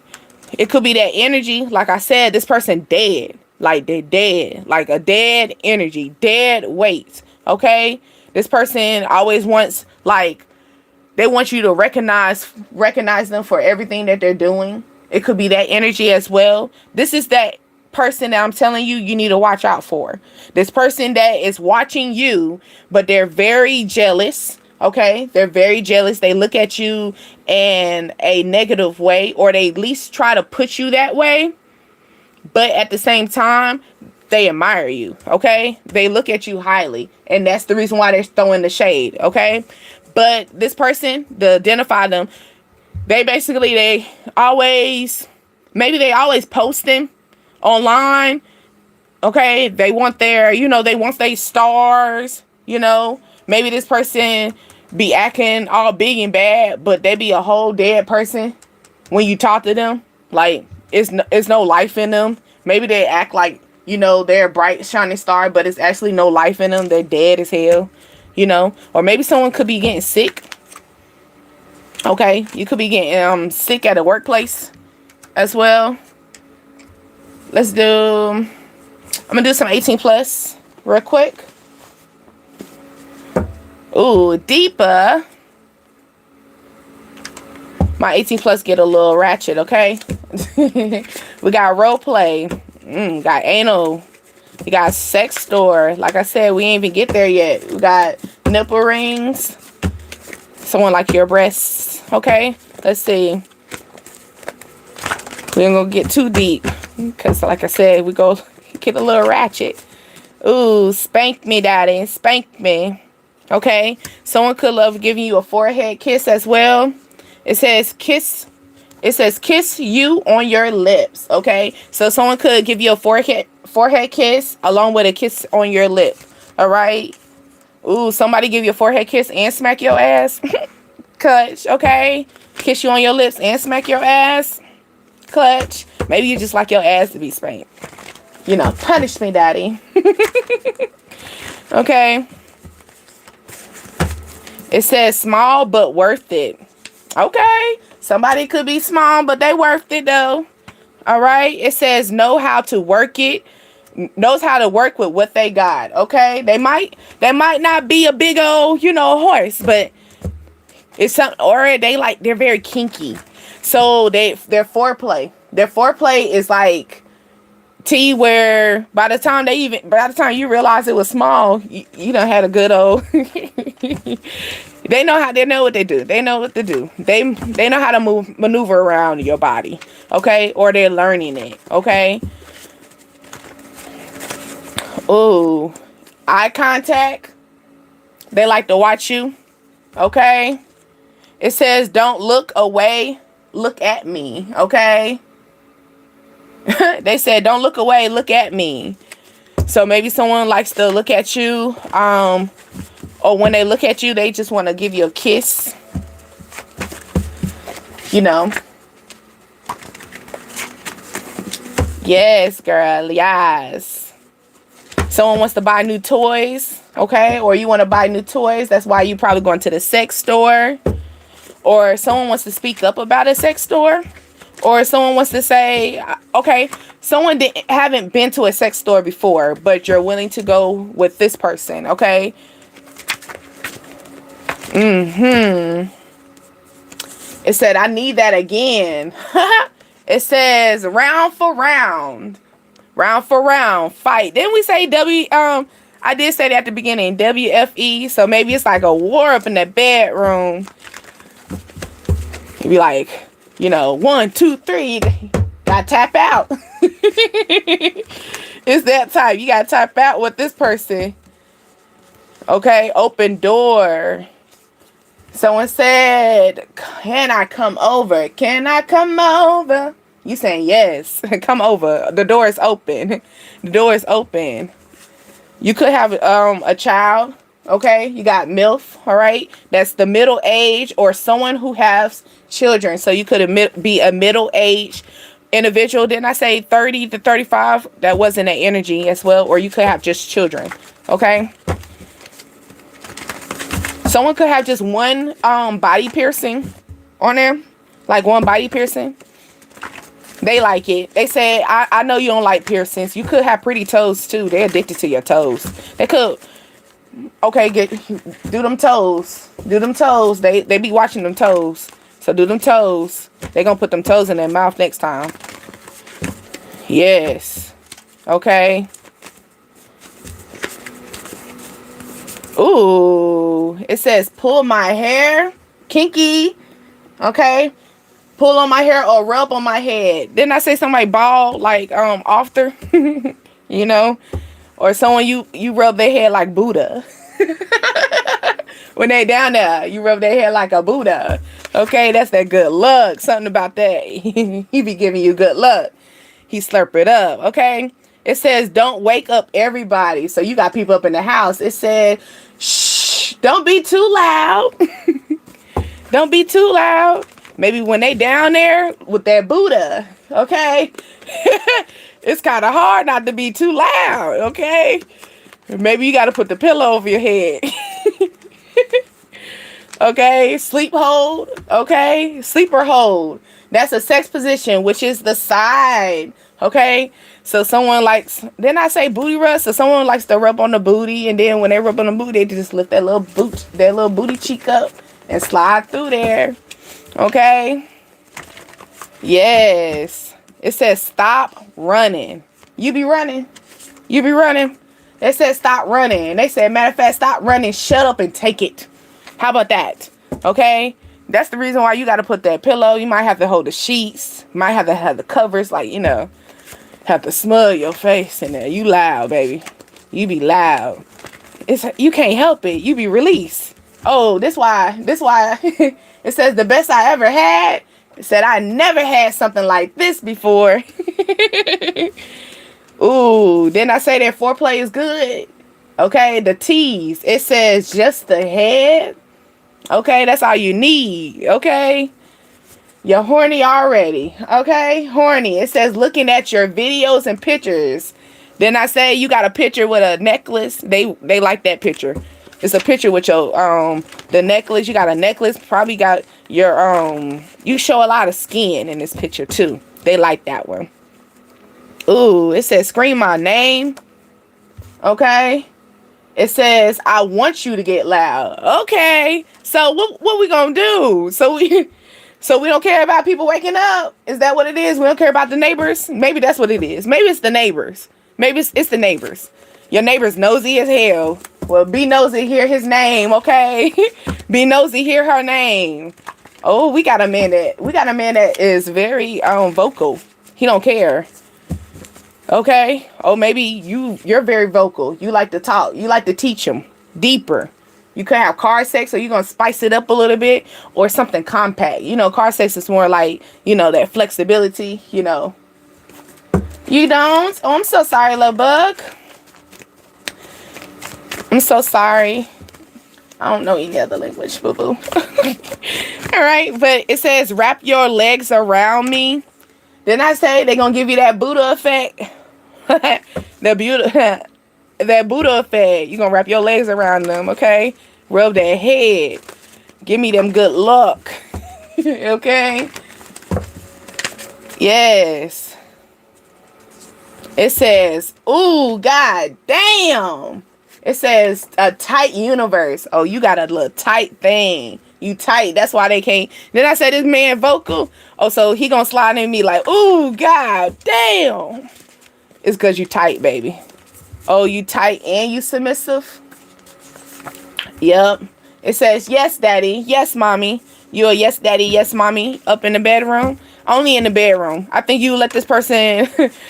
It could be that energy. Like I said, this person dead. Like they're dead. Like a dead energy, dead weight, okay? This person always wants, like, they want you to recognize them for everything that they're doing. It could be that energy as well. This is that person that I'm telling you need to watch out for. This person that is watching you, but they're very jealous. Okay, they're very jealous. They look at you in a negative way, or they at least try to put you that way, but at the same time they admire you. Okay, they look at you highly, and that's the reason why they're throwing the shade. Okay, but this person, to identify them, they always posting online. Okay, they want their, they want their stars. Maybe this person be acting all big and bad, but they be a whole dead person when you talk to them. Like it's no life in them. Maybe they act like they're a bright shining star, but it's actually no life in them. They're dead as hell. Or maybe someone could be getting sick. Okay, you could be getting sick at a workplace as well. I'm gonna do some 18 plus real quick. Ooh, deeper. My 18 plus get a little ratchet, okay? We got role play. Got anal. We got sex store. Like I said, we ain't even get there yet. We got nipple rings. Someone like your breasts, okay? Let's see. We ain't gonna get too deep. Because like I said, we go get a little ratchet. Ooh, spank me, daddy. Spank me. Okay. Someone could love giving you a forehead kiss as well. It says kiss you on your lips. Okay. So someone could give you a forehead kiss along with a kiss on your lip. All right. Ooh, somebody give you a forehead kiss and smack your ass. Clutch. Okay. Kiss you on your lips and smack your ass. Clutch. Maybe you just like your ass to be spanked. Punish me, daddy. Okay. It says small but worth it. Okay. Somebody could be small, but they worth it though. All right. It says know how to work it. Knows how to work with what they got. Okay. They might not be a big old, horse, but it's something, or they're very kinky. So their foreplay is like where by the time you realize it was small, you done had a good old. They know what they do. They know what to do. They know how to maneuver around your body. Okay, or they're learning it. Okay. Ooh, eye contact. They like to watch you. Okay. It says don't look away look at me, okay? They said, don't look away, look at me. So maybe someone likes to look at you, or when they look at you, they just want to give you a kiss. You know. Yes, girl, yes. Someone wants to buy new toys, okay? Or you want to buy new toys. That's why you probably going to the sex store. Or someone wants to speak up about a sex store. Or someone wants to say, okay, someone haven't been to a sex store before, but you're willing to go with this person, okay? It said, I need that again. It says, round for round. Round for round. Fight. Didn't we say I did say that at the beginning, WFE. So maybe it's like a war up in the bedroom. You'd be like, you know, 1, 2, 3. Gotta tap out. It's that time. You gotta tap out with this person. Okay, open door. Someone said, can I come over? Can I come over? You saying yes. Come over. The door is open. The door is open. You could have a child. Okay, you got MILF. All right, that's the middle age, or someone who has children. So you could be a middle age individual. Didn't I say 30 to 35? That wasn't an energy as well. Or you could have just children. Okay. Someone could have just one body piercing on there, like one body piercing. They like it. They say, I know you don't like piercings. You could have pretty toes too. They're addicted to your toes. They could. Okay, do them toes. Do them toes. They be watching them toes. So do them toes. They gonna put them toes in their mouth next time. Yes. Okay. Ooh, it says pull my hair, kinky. Okay, pull on my hair or rub on my head. Didn't I say somebody bald like after? You know, or someone you rub their head like Buddha. When they down there, you rub their head like a Buddha. Okay, that's that good luck. Something about that. He be giving you good luck. He slurp it up. Okay. It says don't wake up everybody. So you got people up in the house. It said, shh, don't be too loud. Don't be too loud. Maybe when they down there with that Buddha, okay? It's kind of hard not to be too loud, okay? Maybe you got to put the pillow over your head. Okay, sleep hold, okay? Sleeper hold. That's a sex position, which is the side, okay? So someone likes, didn't I say booty rub? So someone likes to rub on the booty, and then when they rub on the booty, they just lift that little booty cheek up and slide through there. Okay. Yes. It says stop running. You be running. You be running. It says stop running. They said, matter of fact, stop running. Shut up and take it. How about that? Okay. That's the reason why you got to put that pillow. You might have to hold the sheets. You might have to have the covers, like, you know, have to smudge your face in there. You loud, baby. You be loud. You can't help it. You be released. Oh, this why it says the best I ever had. It said I never had something like this before. Ooh, didn't I say that foreplay is good? Okay, the tease. It says just the head. Okay, that's all you need. Okay. You're horny already. Okay, horny. It says looking at your videos and pictures. Then I say you got a picture with a necklace. They like that picture. It's a picture with your the necklace. You got a necklace. Probably got your you show a lot of skin in this picture too. They like that one. Ooh, it says scream my name. Okay. It says I want you to get loud. Okay. So what we gonna do? So we don't care about people waking up? Is that what it is? We don't care about the neighbors? Maybe that's what it is. Maybe it's the neighbors. Maybe it's the neighbors. Your neighbor's nosy as hell. Well, be nosy, hear his name, okay? Be nosy, hear her name. Oh, we got a man that is very vocal. He don't care. Okay? Oh, maybe you're very vocal. You like to talk. You like to teach him deeper. You could have car sex, so you're going to spice it up a little bit, or something compact. You know, car sex is more like, you know, that flexibility, you know. You don't? Oh, I'm so sorry, little bug. I'm so sorry. I don't know any other language, boo-boo. All right, but it says, wrap your legs around me. Then I say they're going to give you that Buddha effect. That Buddha effect. You're going to wrap your legs around them, okay? Rub their head. Give me them good luck. Okay? Yes. It says, ooh, god damn. It says a tight universe. Oh, you got a little tight thing. You tight. That's why they can't. Then I said this man vocal. Oh, so he gonna slide in me like, ooh, god damn. It's because you tight, baby. Oh, you tight and you submissive? Yep. It says, yes, daddy. Yes, mommy. You a yes, daddy. Yes, mommy. Up in the bedroom. Only in the bedroom. I think you let this person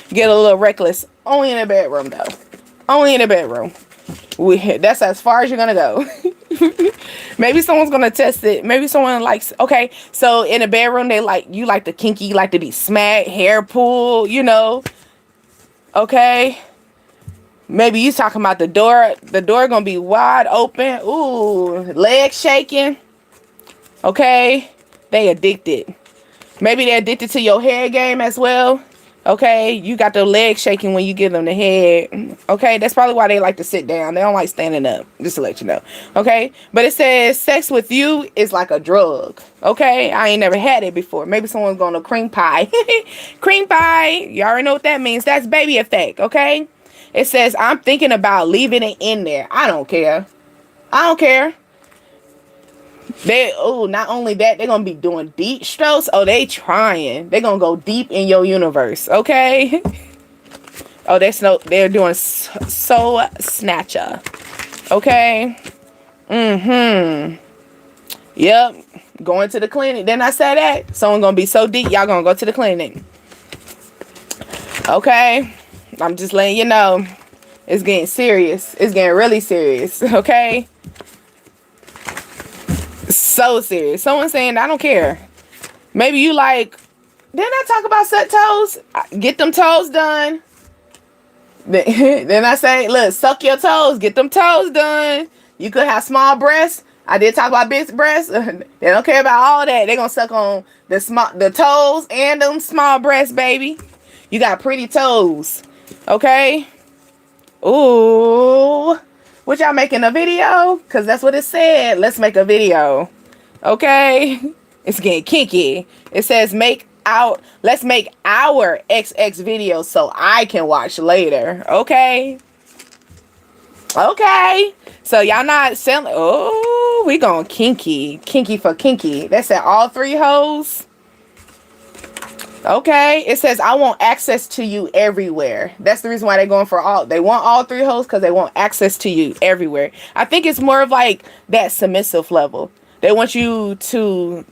get a little reckless. Only in the bedroom, though. Only in the bedroom. That's as far as you're gonna go. Maybe someone's gonna test it. Maybe someone likes, okay, so in the bedroom they like, you like the kinky, you like to be smacked, hair pulled, you know. Okay, maybe you talking about the door gonna be wide open. Ooh, legs shaking. Okay, they addicted. Maybe they're addicted to your head game as well. Okay, you got the legs shaking when you give them the head. Okay, that's probably why they like to sit down. They don't like standing up, just to let you know. Okay, but it says sex with you is like a drug. Okay, I ain't never had it before. Maybe someone's going to cream pie. Cream pie, you already know what that means. That's baby effect, okay? It says, I'm thinking about leaving it in there. I don't care. I don't care. Not only that, they're gonna be doing deep strokes. Oh, they trying. They're gonna go deep in your universe, okay? Oh, they're doing soul snatcher. Okay. Yep. Going to the clinic. Then I said that. Someone gonna be so deep, y'all gonna go to the clinic. Okay. I'm just letting you know. It's getting serious. It's getting really serious, okay? So serious. Someone saying, I don't care. Maybe you like, didn't I talk about set toes? Get them toes done. Then I say, look, suck your toes. Get them toes done. You could have small breasts. I did talk about big breasts. They don't care about all that. They're going to suck on the toes and them small breasts, baby. You got pretty toes. Okay? Ooh. What, y'all making a video? Because that's what it said. Let's make a video. Okay? It's getting kinky. It says let's make our XX video so I can watch later. Okay? Okay. So y'all not selling. Oh, we going kinky. Kinky for kinky. That's at all three hoes. Okay, it says I want access to you everywhere. That's the reason why they're going for they want all three hoes, because they want access to you everywhere. I think it's more of like that submissive level. They want you to,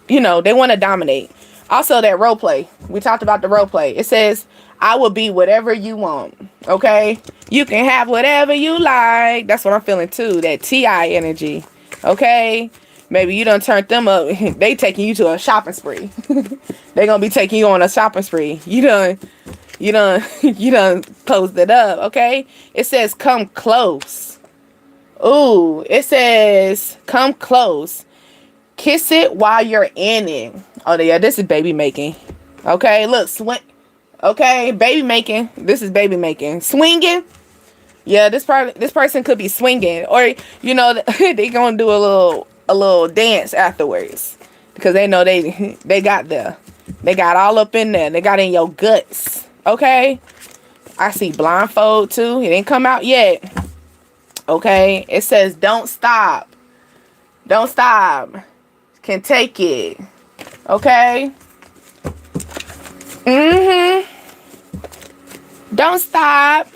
you know, they want to dominate. Also that role play. We talked about the role play. It says I will be whatever you want. Okay, you can have whatever you like. That's what I'm feeling too. That T.I. energy. Okay. Maybe you done turned them up. They taking you to a shopping spree. They gonna be taking you on a shopping spree. You done closed it up, okay? It says come close. Ooh, it says come close. Kiss it while you're in it. Oh yeah, this is baby making. Okay, look, okay, baby making. This is baby making. Swinging. Yeah, this person could be swinging, or you know, they gonna do a little dance afterwards, because they know they got all up in there. They got in your guts. Okay, I see blindfold too. It ain't come out yet. Okay, it says don't stop. Don't stop. Can take it. Okay. Don't stop.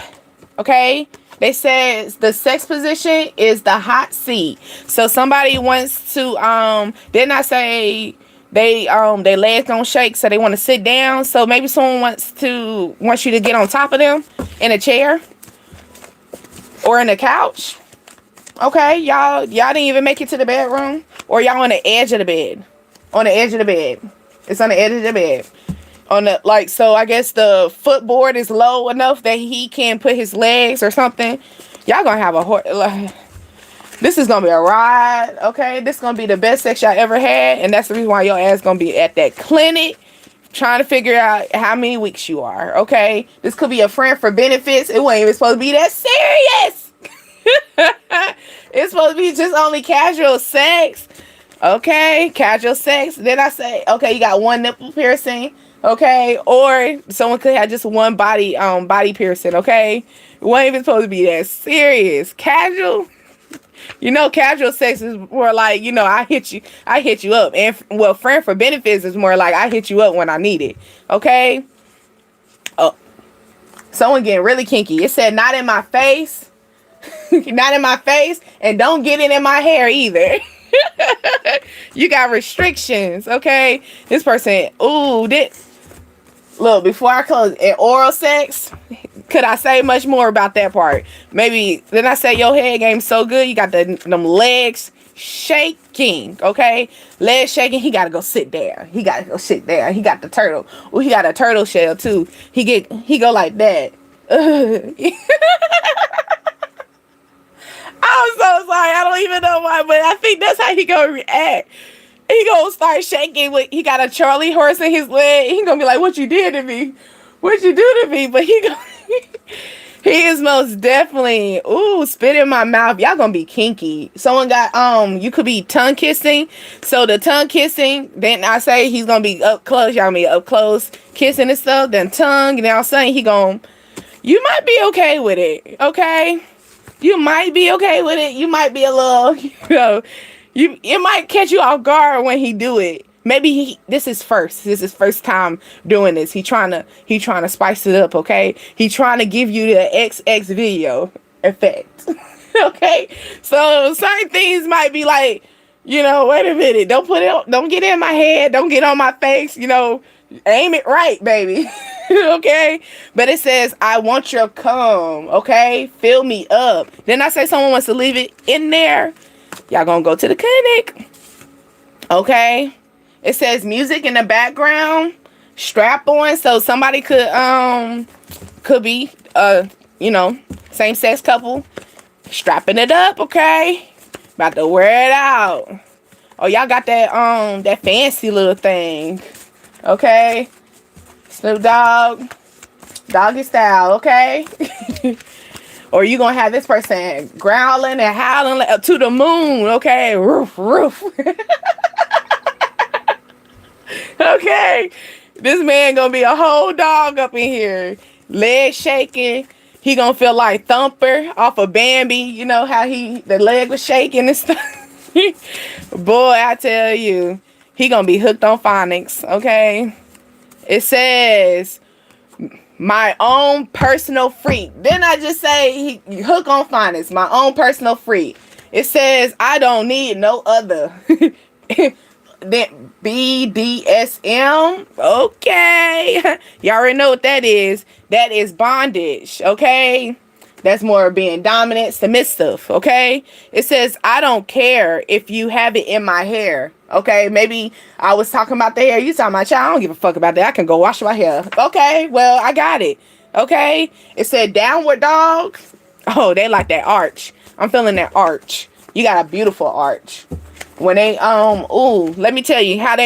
Okay. They says the sex position is the hot seat. So somebody wants to didn't I say they legs gonna shake, so they want to sit down. So maybe someone wants you to get on top of them in a chair or in a couch. Okay, y'all didn't even make it to the bedroom, or y'all on the edge of the bed. On the edge of the bed. It's on the edge of the bed. On the like, so I guess the footboard is low enough that he can put his legs or something. Y'all gonna have a like, this is gonna be a ride. Okay, this is gonna be the best sex y'all ever had, and that's the reason why your ass gonna be at that clinic trying to figure out how many weeks you are. Okay, this could be a friend for benefits. It wasn't even supposed to be that serious. It's supposed to be just only casual sex. Okay, casual sex. Then I say, okay, you got one nipple piercing. Okay, or someone could have just one body piercing. Okay, it wasn't even supposed to be that serious. Casual. You know, casual sex is more like, you know, I hit you up. And well, friend for benefits is more like I hit you up when I need it. Okay. Oh, someone getting really kinky. It said not in my face. Not in my face, and don't get it in my hair either. You got restrictions, okay? This person, ooh, look, before I close, in oral sex, could I say much more about that part? Maybe, then I say your head game so good, you got them legs shaking, okay? Legs shaking, he gotta go sit there. He gotta go sit there. He got the turtle. Ooh, he got a turtle shell too. He go like that. I'm so sorry. I don't even know why, but I think that's how he gonna react. He gonna start shaking. He got a Charlie horse in his leg. He gonna be like, "What you did to me? What you do to me?" But he is most definitely spit in my mouth. Y'all gonna be kinky. Someone got you could be tongue kissing. So the tongue kissing, then I say he's gonna be up close. Y'all be up close kissing and stuff. Then tongue, and then I'm saying you might be okay with it. Okay. You might be okay with it. You might be a little, it might catch you off guard when he do it. Maybe this is first time doing this. He trying to spice it up, okay? He trying to give you the XX video effect. Okay? So certain things might be like, wait a minute, don't get in my head, don't get on my face, aim it right, baby. Okay, but it says I want your cum. Okay, fill me up. Then I say someone wants to leave it in there. Y'all gonna go to the clinic. Okay, it says music in the background, strap on, so somebody could be same sex couple strapping it up. Okay, about to wear it out. Oh, y'all got that fancy little thing. Okay, Snoop Dogg, doggy style, okay? Or you gonna have this person growling and howling to the moon, okay? Roof, roof. Okay, this man gonna be a whole dog up in here, leg shaking. He gonna feel like Thumper off of Bambi. You know how the leg was shaking and stuff. Boy, I tell you, he gonna be hooked on phonics, okay? It says, my own personal freak. Then I just say he hook on phonics, my own personal freak. It says, I don't need no other. Then BDSM. Okay. Y'all already know what that is. That is bondage, okay? That's more being dominant, submissive, okay? It says, I don't care if you have it in my hair, okay? Maybe I was talking about the hair. You talking about, child, I don't give a fuck about that. I can go wash my hair. Okay, well, I got it, okay? It said downward dog. Oh, they like that arch. I'm feeling that arch. You got a beautiful arch. When they, let me tell you how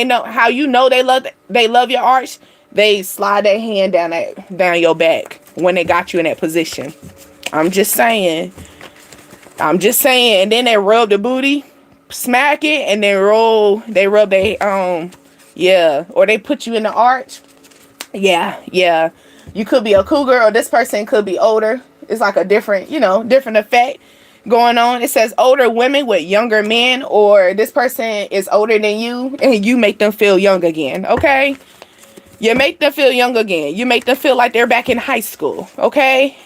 you know they love your arch. They slide their hand down your back when they got you in that position. I'm just saying. And then they rub the booty, smack it, and then roll. They rub their, or they put you in the arch. Yeah. You could be a cougar, or this person could be older. It's like a different effect going on. It says older women with younger men, or this person is older than you, and you make them feel young again, okay? You make them feel young again. You make them feel like they're back in high school, okay?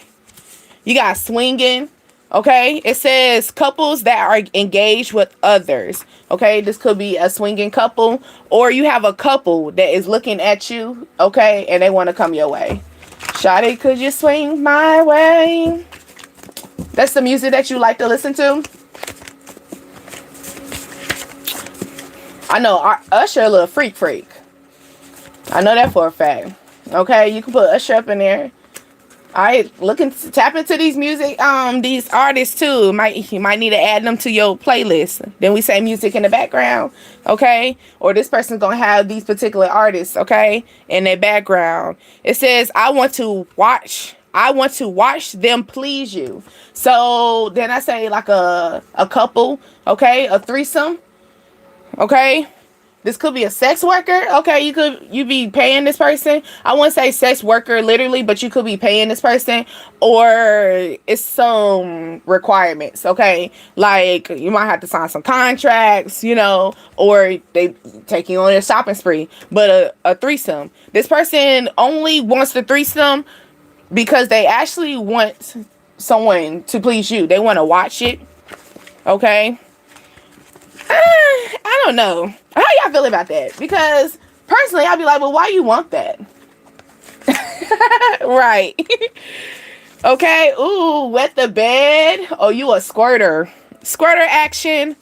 You got swinging, okay? It says couples that are engaged with others, okay? This could be a swinging couple, or you have a couple that is looking at you, okay? And they want to come your way. Shawty, could you swing my way? That's the music that you like to listen to? I know Usher a little freak. I know that for a fact. Okay, you can put Usher up in there. All right, tap into these these artists too. You might need to add them to your playlist. Then we say music in the background, okay? Or this person's gonna have these particular artists, okay, in their background. It says, I want to watch them please you. So then I say like a couple, okay, a threesome, okay. This could be a sex worker. Okay, you be paying this person. I wouldn't say sex worker literally, but you could be paying this person, or it's some requirements. Okay, like you might have to sign some contracts, or they take you on a shopping spree. But a threesome, this person only wants the threesome because they actually want someone to please you. They want to watch it. Okay. I don't know. How y'all feel about that? Because personally, I'd be like, well, why you want that? Right. Okay. Ooh, wet the bed. Oh, you a squirter. Squirter action.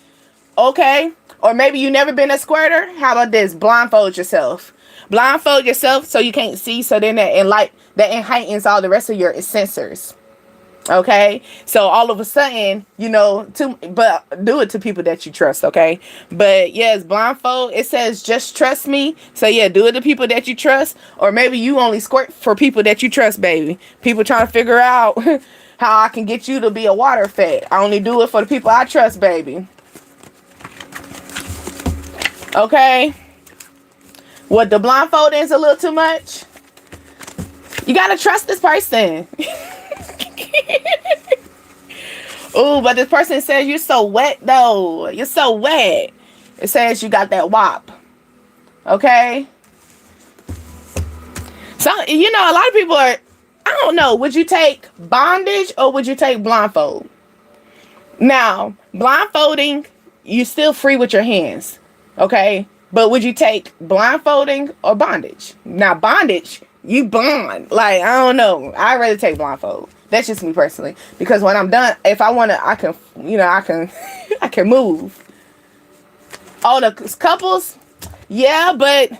Okay. Or maybe you never been a squirter. How about this? Blindfold yourself. Blindfold yourself so you can't see. So then that heightens all the rest of your sensors. Okay, so all of a sudden, but do it to people that you trust, okay? But yes, blindfold, it says just trust me. So yeah, do it to people that you trust, or maybe you only squirt for people that you trust, baby. People trying to figure out how I can get you to be a water fat. I only do it for the people I trust, baby. Okay, what, the blindfold is a little too much? You gotta trust this person. Oh, but this person says you're so wet though. You're so wet. It says you got that WAP. Okay. So, a lot of people I don't know. Would you take bondage or would you take blindfold? Now, blindfolding, you still free with your hands. Okay. But would you take blindfolding or bondage? Now, bondage, you bond. Like, I don't know. I'd rather take blindfold. That's just me personally. Because when I'm done, if I want to, I can, I can move. Oh, the couples? Yeah, but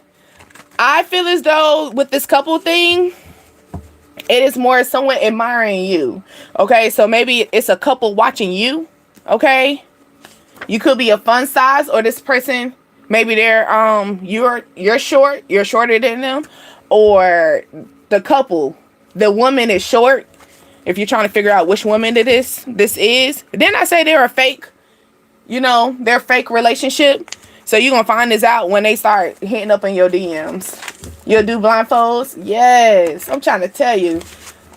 I feel as though with this couple thing, it is more someone admiring you. Okay, so maybe it's a couple watching you. Okay, you could be a fun size, or this person, maybe they're you're shorter than them, or the couple, the woman is short. If you're trying to figure out which woman this is, then I say they're a fake, they're fake relationship. So you're going to find this out when they start hitting up in your DMs. You'll do blindfolds? Yes. I'm trying to tell you.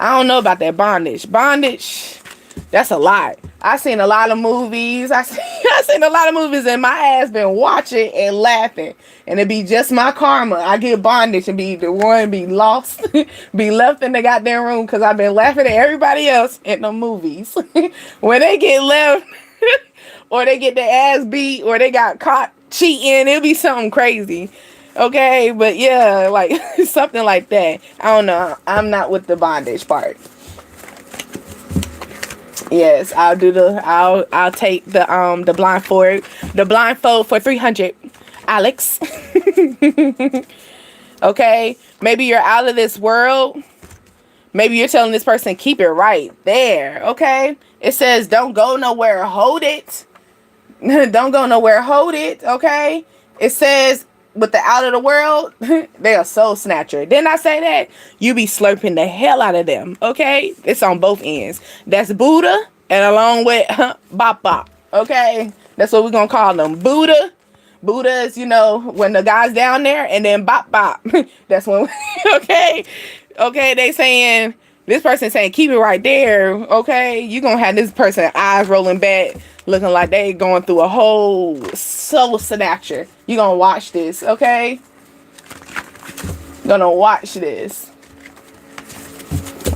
I don't know about that bondage. Bondage, that's a lot. I've seen a lot of movies. I've seen a lot of movies and my ass been watching and laughing. And it be just my karma. I get bondage and be the one be lost, be left in the goddamn room because I've been laughing at everybody else in the movies. When they get left or they get their ass beat or they got caught cheating, it'll be something crazy. Okay, but yeah, like something like that. I don't know. I'm not with the bondage part. Yes, I'll take the blindfold for 300, Alex. Okay, maybe you're out of this world. Maybe you're telling this person keep it right there. Okay, it says don't go nowhere, hold it. Don't go nowhere, hold it. Okay, it says with the out of the world, they are soul snatcher. Didn't I say that? You be slurping the hell out of them. Okay, it's on both ends. That's Buddha, and along with Bop Bop. Okay, that's what we're gonna call them. Buddha is, when the guy's down there, and then Bop Bop. That's when. Okay, they saying, this person saying keep it right there. Okay, you gonna have this person eyes rolling back, looking like they going through a whole soul snatcher. You gonna watch this, okay? Gonna watch this.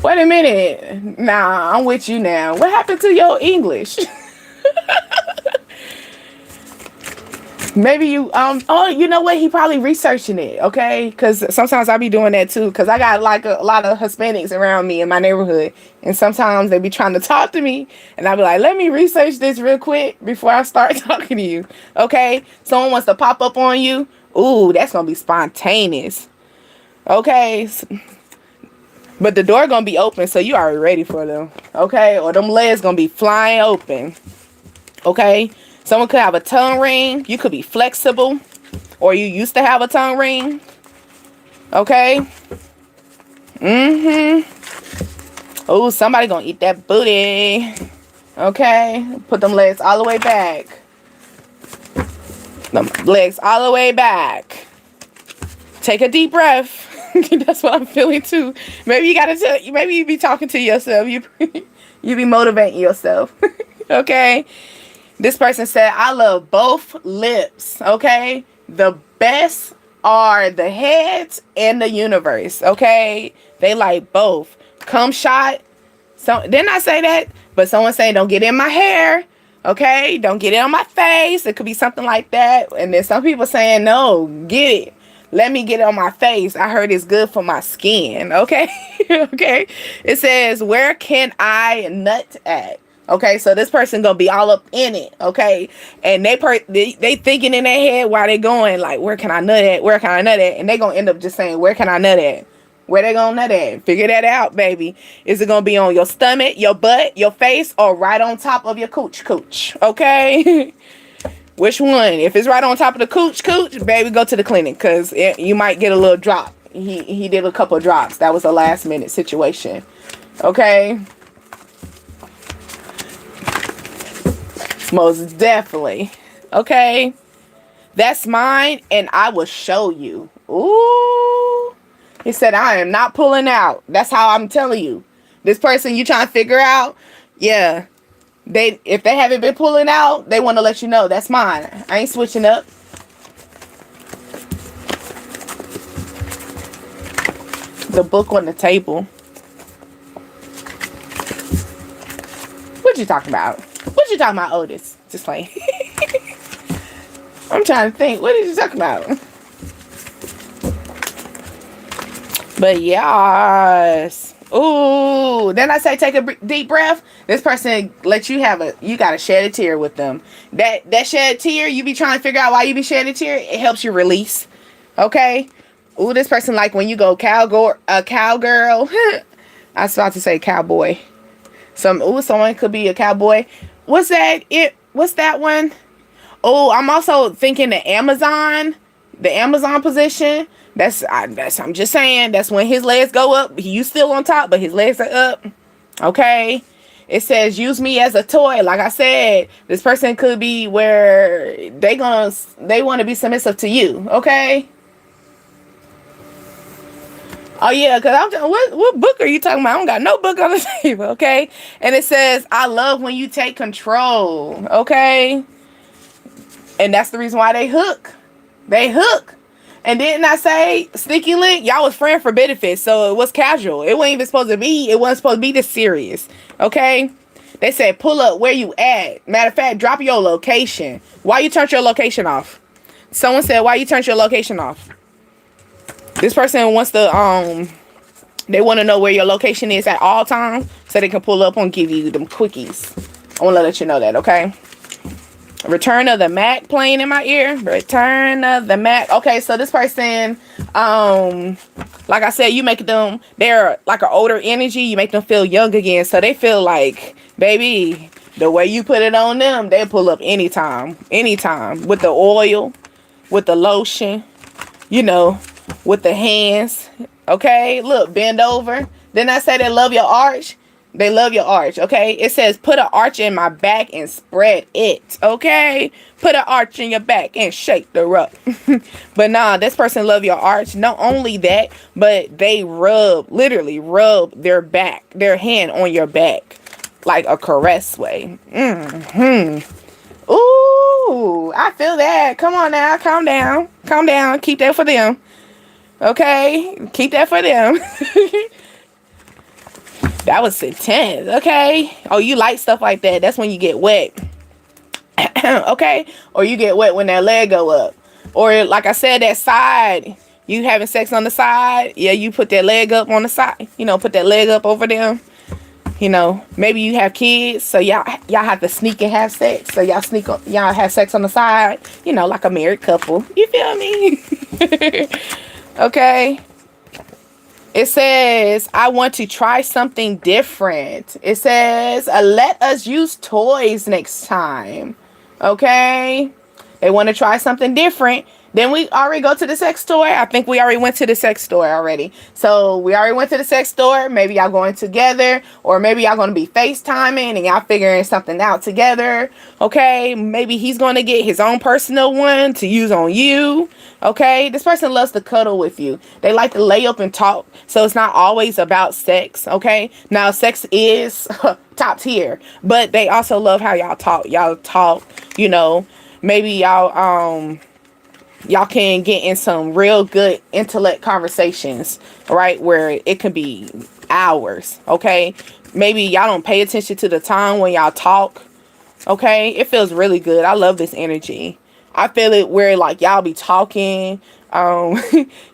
Wait a minute. Nah, I'm with you now. What happened to your English? Maybe you oh, you know what, he probably researching it, okay? Because sometimes I be doing that too, because I got like a lot of Hispanics around me in my neighborhood, and sometimes they be trying to talk to me, and I be like, let me research this real quick before I start talking to you, okay? Someone wants to pop up on you, ooh, that's gonna be spontaneous, okay? But the door gonna be open, so you already ready for them, okay? Or them legs gonna be flying open, okay? Someone could have a tongue ring. You could be flexible, or you used to have a tongue ring, okay? Oh, somebody gonna eat that booty, okay? Put them legs all the way back. Them legs all the way back. Take a deep breath. That's what I'm feeling too. Maybe you gotta tell. Maybe you be talking to yourself. You be motivating yourself. Okay. This person said, "I love both lips." Okay. The best are the heads and the universe. Okay. They like both. Cum shot. So didn't I say that? But someone saying, "Don't get in my hair." Okay. Don't get it on my face. It could be something like that. And then some people saying, "No, get it. Let me get it on my face. I heard it's good for my skin." Okay. Okay. It says, "Where can I nut at?" Okay, so this person gonna be all up in it, okay, and they thinking in their head while they going like, where can I nut at? Where can I nut at? And they gonna end up just saying, where can I nut at? Where they gonna nut at? Figure that out, baby. Is it gonna be on your stomach, your butt, your face, or right on top of your cooch? Okay. Which one? If it's right on top of the cooch, baby, go to the clinic, because you might get a little drop. He did a couple of drops. That was a last minute situation. Okay. Most definitely. Okay. That's mine, and I will show you. Ooh. He said, I am not pulling out. That's how I'm telling you. This person you trying to figure out, yeah. If they haven't been pulling out, they want to let you know that's mine. I ain't switching up. The book on the table. What you talking about? What you talking about, Otis? Just like I'm trying to think. What did you talk about? But yes. Ooh. Then I say take a deep breath. This person let you you gotta shed a tear with them. That shed tear, you be trying to figure out why you be shedding a tear. It helps you release. Okay. Ooh, this person like when you go cowgirl. I was about to say cowboy. Someone could be a cowboy. What's that? What's that one? Oh, I'm also thinking the Amazon position. I'm just saying, that's when his legs go up. You still on top, but his legs are up. Okay. It says, use me as a toy. Like I said, this person could be where they want to be submissive to you. Okay. Oh yeah, because what book are you talking about? I don't got no book on the table, okay? And it says, I love when you take control, okay? And that's the reason why they hook. They hook. And didn't I say, Sneaky Link, y'all was friend for benefits, so it was casual. It wasn't supposed to be this serious, okay? They said, pull up where you at. Matter of fact, drop your location. Why you turned your location off? Someone said, why you turned your location off? This person wants to, they want to know where your location is at all times so they can pull up and give you them quickies. I want to let you know that, okay? Return of the Mac playing in my ear. Return of the Mac. Okay, so this person, like I said, you make them, they're like an older energy. You make them feel young again. So they feel like, baby, the way you put it on them, they pull up anytime. Anytime. With the oil, with the lotion, you know, with the hands. Okay, look, bend over. Then I say they love your arch. They love your arch. Okay, it says put an arch in my back and spread it. Okay, put an arch in your back and shake the rub. But nah, this person love your arch. Not only that, but they literally rub their back, their hand on your back like a caress way. Ooh, I feel that. Come on now, calm down. Calm down. Keep that for them. Okay, keep that for them. That was intense. Okay. Oh, you like stuff like that. That's when you get wet. Okay? Or you get wet when that leg go up. Or like I said, that side, you having sex on the side. Yeah, you put that leg up on the side. Put that leg up over there. Maybe you have kids, so y'all have to sneak and have sex. So y'all have sex on the side, like a married couple. You feel me? Okay. It says, I want to try something different. It says, let us use toys next time. Okay. They want to try something different. Then we already go to the sex store. I think we already went to the sex store already. So we already went to the sex store. Maybe y'all going together, or maybe y'all going to be FaceTiming and y'all figuring something out together. Okay. Maybe he's going to get his own personal one to use on you. Okay. This person loves to cuddle with you. They like to lay up and talk. So it's not always about sex. Okay. Now sex is top tier, but they also love how y'all talk. Maybe y'all can get in some real good intellect conversations, right? Where it can be hours, okay? Maybe y'all don't pay attention to the time when y'all talk, okay? It feels really good. I love this energy. I feel it where like y'all be talking.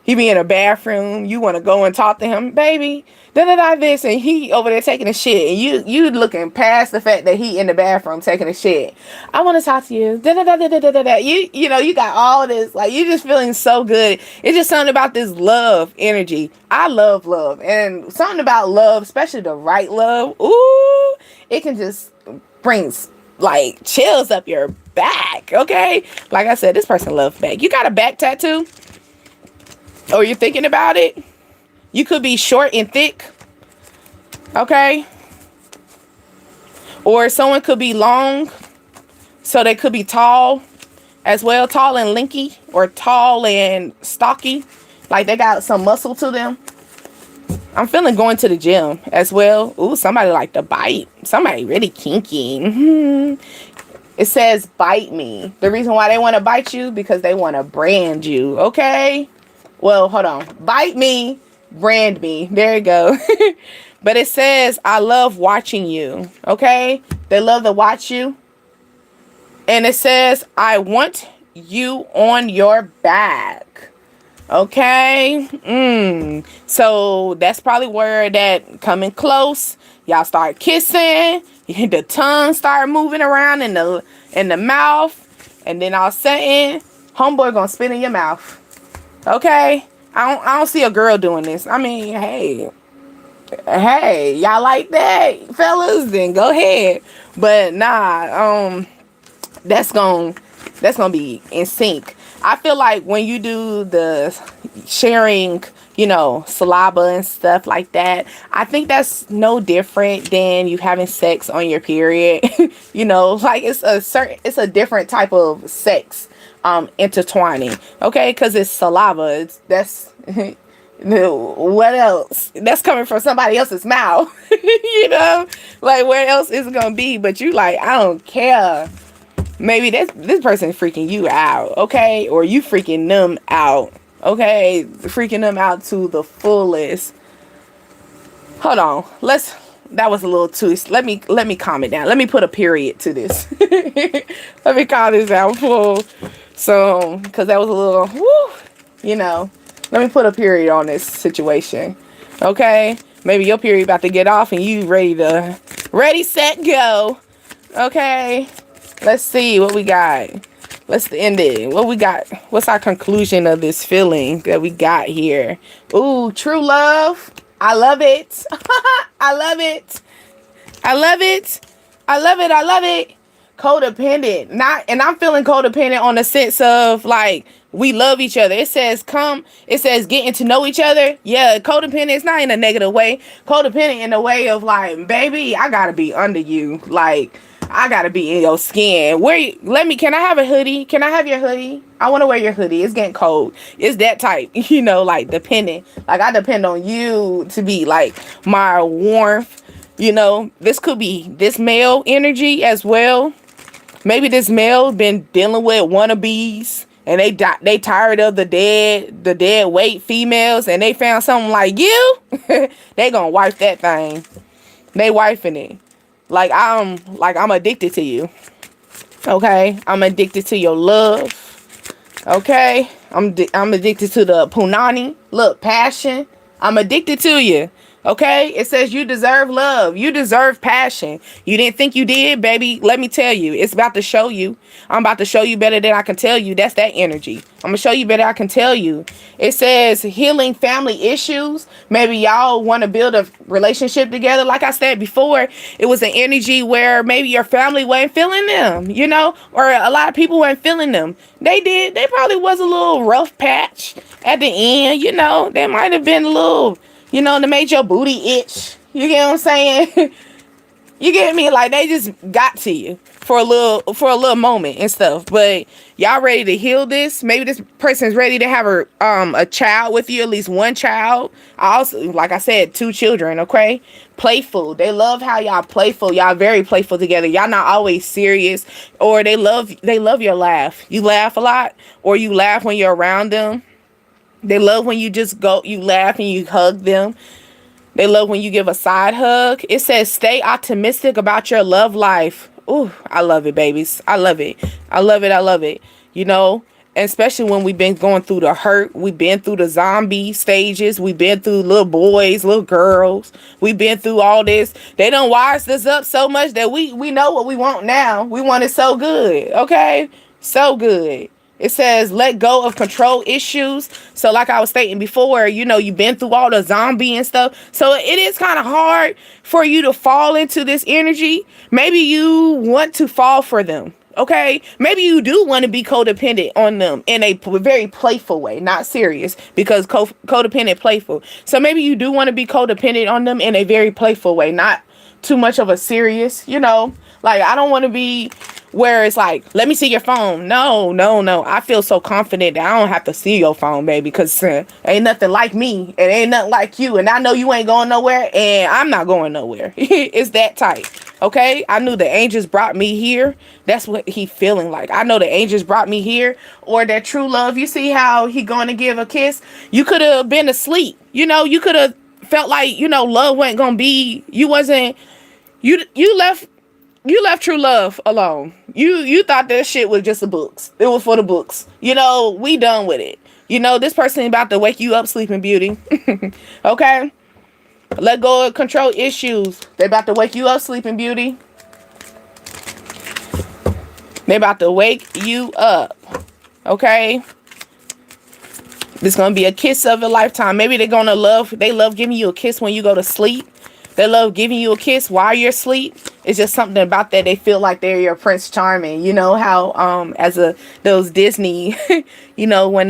He be in a bathroom. You want to go and talk to him, baby. This, and he over there taking a shit, and you looking past the fact that he in the bathroom taking a shit. I want to talk to you. You got all this, like, you just feeling so good. It's just something about this love energy. I love love, and something about love, especially the right love. Ooh, it can just bring like chills up your back. Okay, like I said, this person loves back. You got a back tattoo, or you're thinking about it. You could be short and thick, okay? Or someone could be long, so they could be tall as well, tall and lanky, or tall and stocky, like they got some muscle to them. I'm feeling going to the gym as well. Ooh, somebody like to bite. Somebody really kinky. It says bite me. The reason why they want to bite you, because they want to brand you, okay? Well, hold on. Bite me. Brand me. There you go. But it says, I love watching you. Okay? They love to watch you. And it says, I want you on your back. Okay? So that's probably where that coming close. Y'all start kissing. The tongue start moving around in the mouth. And then all of a sudden, homeboy gonna spit in your mouth. Okay? I don't see a girl doing this. I mean, hey, y'all like that, fellas? Then go ahead. But nah, that's gonna be in sync. I feel like when you do the sharing, saliva and stuff like that, I think that's no different than you having sex on your period. Like it's a different type of sex. Intertwining, okay, because it's saliva. That's what else? That's coming from somebody else's mouth. Like where else is it gonna be? But you like, I don't care. Maybe this person freaking you out, okay, or you freaking them out, okay, freaking them out to the fullest. Hold on, that was a little too. Let me calm it down. Let me put a period to this. Let me calm this down full. So, because that was a little, let me put a period on this situation. Okay? Maybe your period about to get off and you ready, set, go. Okay? Let's see what we got. Let's end it. What we got? What's our conclusion of this feeling that we got here? Ooh, true love. I love it. I love it. I love it. I love it. I love it. Codependent. And I'm feeling codependent on the sense of like we love each other. It says getting to know each other. Yeah, codependent is not in a negative way. Codependent in the way of like, baby, I gotta be under you. Like, I gotta be in your skin. Can I have a hoodie? Can I have your hoodie? I want to wear your hoodie. It's getting cold. It's that type, like dependent. Like I depend on you to be like my warmth. This could be this male energy as well. Maybe this male been dealing with wannabes and they tired of the dead weight females, and they found something like you. They gonna wife that thing. They wifing it. Like I'm addicted to you. Okay, I'm addicted to your love. Okay, I'm addicted to the punani. Look, passion. I'm addicted to you. Okay, it says you deserve love. You deserve passion. You didn't think you did, baby. Let me tell you, it's about to show you. I'm about to show you better than I can tell you. That's that energy. I'm gonna show you better I can tell you. It says healing family issues. Maybe y'all want to build a relationship together. Like I said before, it was an energy where maybe your family wasn't feeling them, or a lot of people weren't feeling them. They did. They probably was a little rough patch at the end, They might have been a little, that made your booty itch. You get what I'm saying? You get me? Like they just got to you for a little moment and stuff. But y'all ready to heal this? Maybe this person's ready to have a child with you, at least one child. I also, like I said, 2 children, okay? Playful. They love how y'all playful. Y'all very playful together. Y'all not always serious. Or they love your laugh. You laugh a lot, or you laugh when you're around them. They love when you laugh and you hug them. They love when you give a side hug. It says, stay optimistic about your love life. Ooh, I love it, babies. I love it. I love it. I love it. Especially when we've been going through the hurt. We've been through the zombie stages. We've been through little boys, little girls. We've been through all this. They done wised us up so much that we know what we want now. We want it so good. Okay? So good. It says, let go of control issues. So like I was stating before, you've been through all the zombie and stuff. So it is kind of hard for you to fall into this energy. Maybe you want to fall for them. Okay. Maybe you do want to be codependent on them in a very playful way, not serious, because codependent, playful. So maybe you do want to be codependent on them in a very playful way, not too much of a serious, like I don't want to be where it's like, let me see your phone. No. I feel so confident that I don't have to see your phone, baby, because ain't nothing like me. It ain't nothing like you. And I know you ain't going nowhere, and I'm not going nowhere. It's that tight. Okay? I knew the angels brought me here. That's what he feeling like. I know the angels brought me here. Or that true love. You see how he going to give a kiss? You could have been asleep. You could have felt like, love wasn't going to be, you left true love alone. You thought that shit was just the books. It was for the books. We done with it. This person about to wake you up, Sleeping Beauty. Okay? Let go of control issues. They about to wake you up, Sleeping Beauty. They about to wake you up. Okay? This gonna be a kiss of a lifetime. Maybe they love giving you a kiss when you go to sleep. They love giving you a kiss while you're asleep. It's just something about that. They feel like they're your Prince Charming. You know how those Disney, when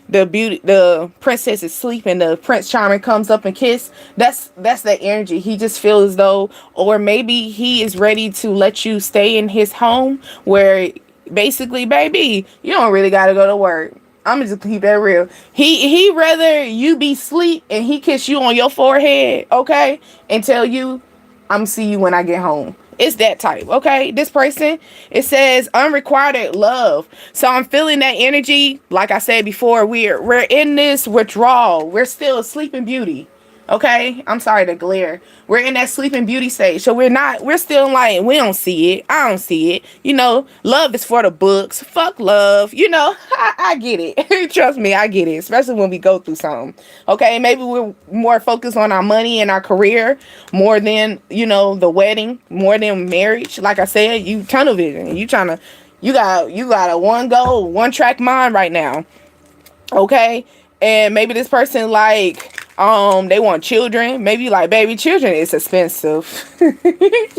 the princess is sleeping, the Prince Charming comes up and kiss. That's the energy. He just feels as though, or maybe he is ready to let you stay in his home where basically, baby, you don't really gotta go to work. I'm just keep that real. He rather you be sleep and he kiss you on your forehead, okay, and tell you, I'm see you when I get home. It's that type, okay? This person, it says unrequited love. So I'm feeling that energy. Like I said before, we're in this withdrawal. We're still a Sleeping Beauty. Okay, I'm sorry to glare. We're in that Sleeping Beauty stage. So we're still like, we don't see it. I don't see it. Love is for the books. Fuck love. I get it. Trust me, I get it. Especially when we go through something. Okay, maybe we're more focused on our money and our career more than, the wedding, more than marriage. Like I said, you tunnel vision. You got a one goal, one track mind right now. Okay, and maybe this person they want children. Maybe like, baby, children is expensive.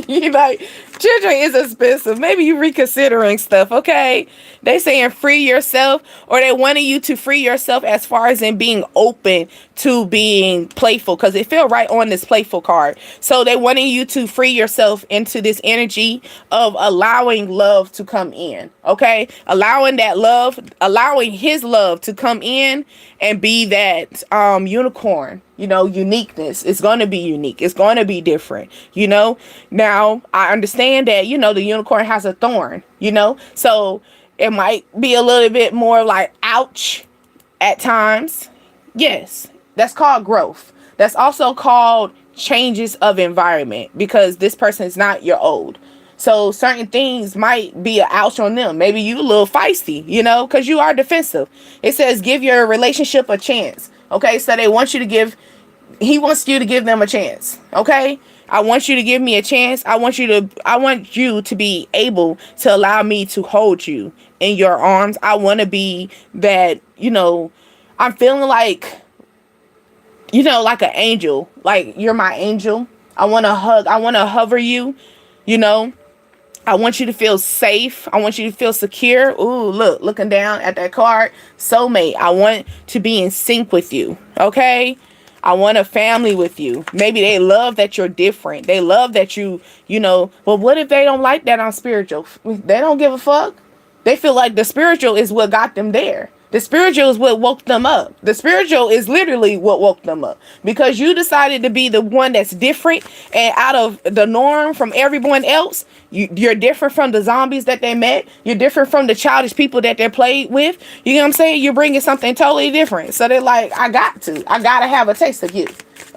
You like, children is expensive. Maybe you reconsidering stuff, okay? They saying free yourself, or they wanting you to free yourself as far as in being open to being playful, because it feel right on this playful card. So they wanting you to free yourself into this energy of allowing love to come in, okay? Allowing his love to come in and be that unicorn, uniqueness. It's going to be unique. It's going to be different, Now, I understand that, the unicorn has a thorn, so it might be a little bit more like, ouch, at times. Yes, that's called growth. That's also called changes of environment, because this person is not your old. So certain things might be a ouch on them. Maybe you a little feisty, because you are defensive. It says give your relationship a chance. Okay, so they want you to give he wants you to give them a chance. Okay, I want you to give me a chance. I want you to be able to allow me to hold you in your arms. I want to be that, I'm feeling like, like an angel. Like you're my angel. I want to hug. I want to hover you, you know. I want you to feel safe. I want you to feel secure. Ooh, looking down at that card. Soulmate. I want to be in sync with you. Okay? I want a family with you. Maybe they love that you're different. They love that but what if they don't like that I'm spiritual? They don't give a fuck. They feel like the spiritual is what got them there. The spiritual is what woke them up. The spiritual is literally what woke them up. Because you decided to be the one that's different and out of the norm from everyone else. You're different from the zombies that they met. You're different from the childish people that they played with. You know what I'm saying? You're bringing something totally different. So they're like, I got to have a taste of you.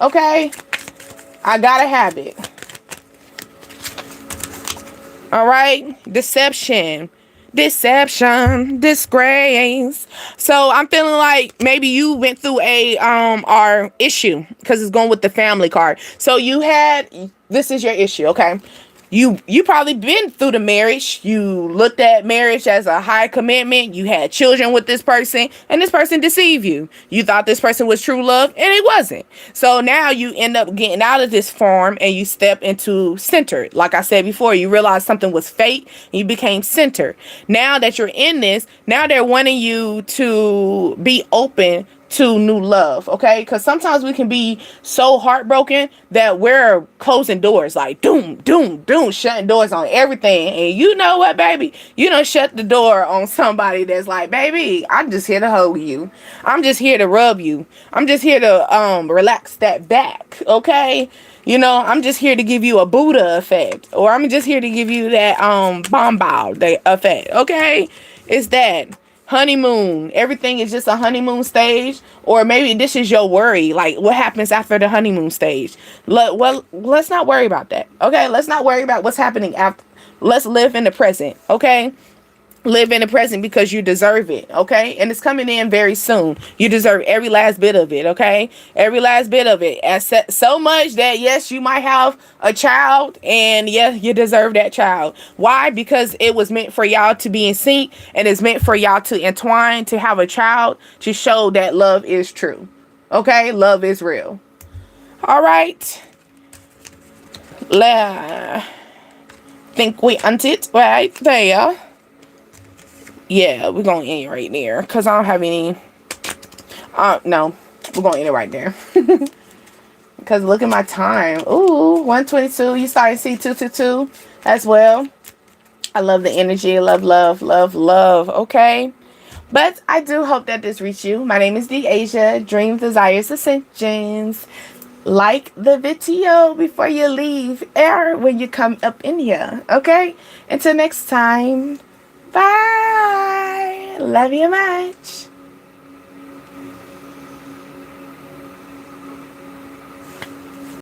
Okay? I gotta have it. All right? Deception, disgrace. So I'm feeling like maybe you went through our issue, because it's going with the family card. So this is your issue. Okay, you probably been through the marriage. You looked at marriage as a high commitment. You had children with this person, and this person deceived you. You thought this person was true love, and it wasn't. So now you end up getting out of this form and you step into centered. Like I said before, you realized something was fake and you became centered. Now that you're in this, now they're wanting you to be open to new love. Okay, because sometimes we can be so heartbroken that we're closing doors, like doom, doom, doom, shutting doors on everything. And you know what, baby, you don't shut the door on somebody that's like, baby, I'm just here to hug you, I'm just here to rub you, I'm just here to relax that back. Okay, I'm just here to give you a Buddha effect, or I'm just here to give you that bombal effect. Okay, it's that honeymoon. Everything is just a honeymoon stage. Or maybe this is your worry, like what happens after the honeymoon stage. Well, let's not worry about that. Okay, let's not worry about what's happening after. Let's live in the present. Okay, live in the present, because you deserve it. Okay, and it's coming in very soon. You deserve every last bit of it. Okay, every last bit of it. So much that yes, you might have a child, and yeah, you deserve that child. Why? Because it was meant for y'all to be in sync, and it's meant for y'all to entwine, to have a child, to show that love is true. Okay, love is real. All right, think we earned it right there. Yeah, we're going to end it right there, because I don't have any. No, we're going to end it right there. Because look at my time. Ooh, 122. You starting to see 222 as well. I love the energy. Love, love, love, love. Okay. But I do hope that this reached you. My name is Deasia. Dreams, desires, ascensions. Like the video before you leave, or when you come up in here. Okay. Until next time. Bye. Love you much.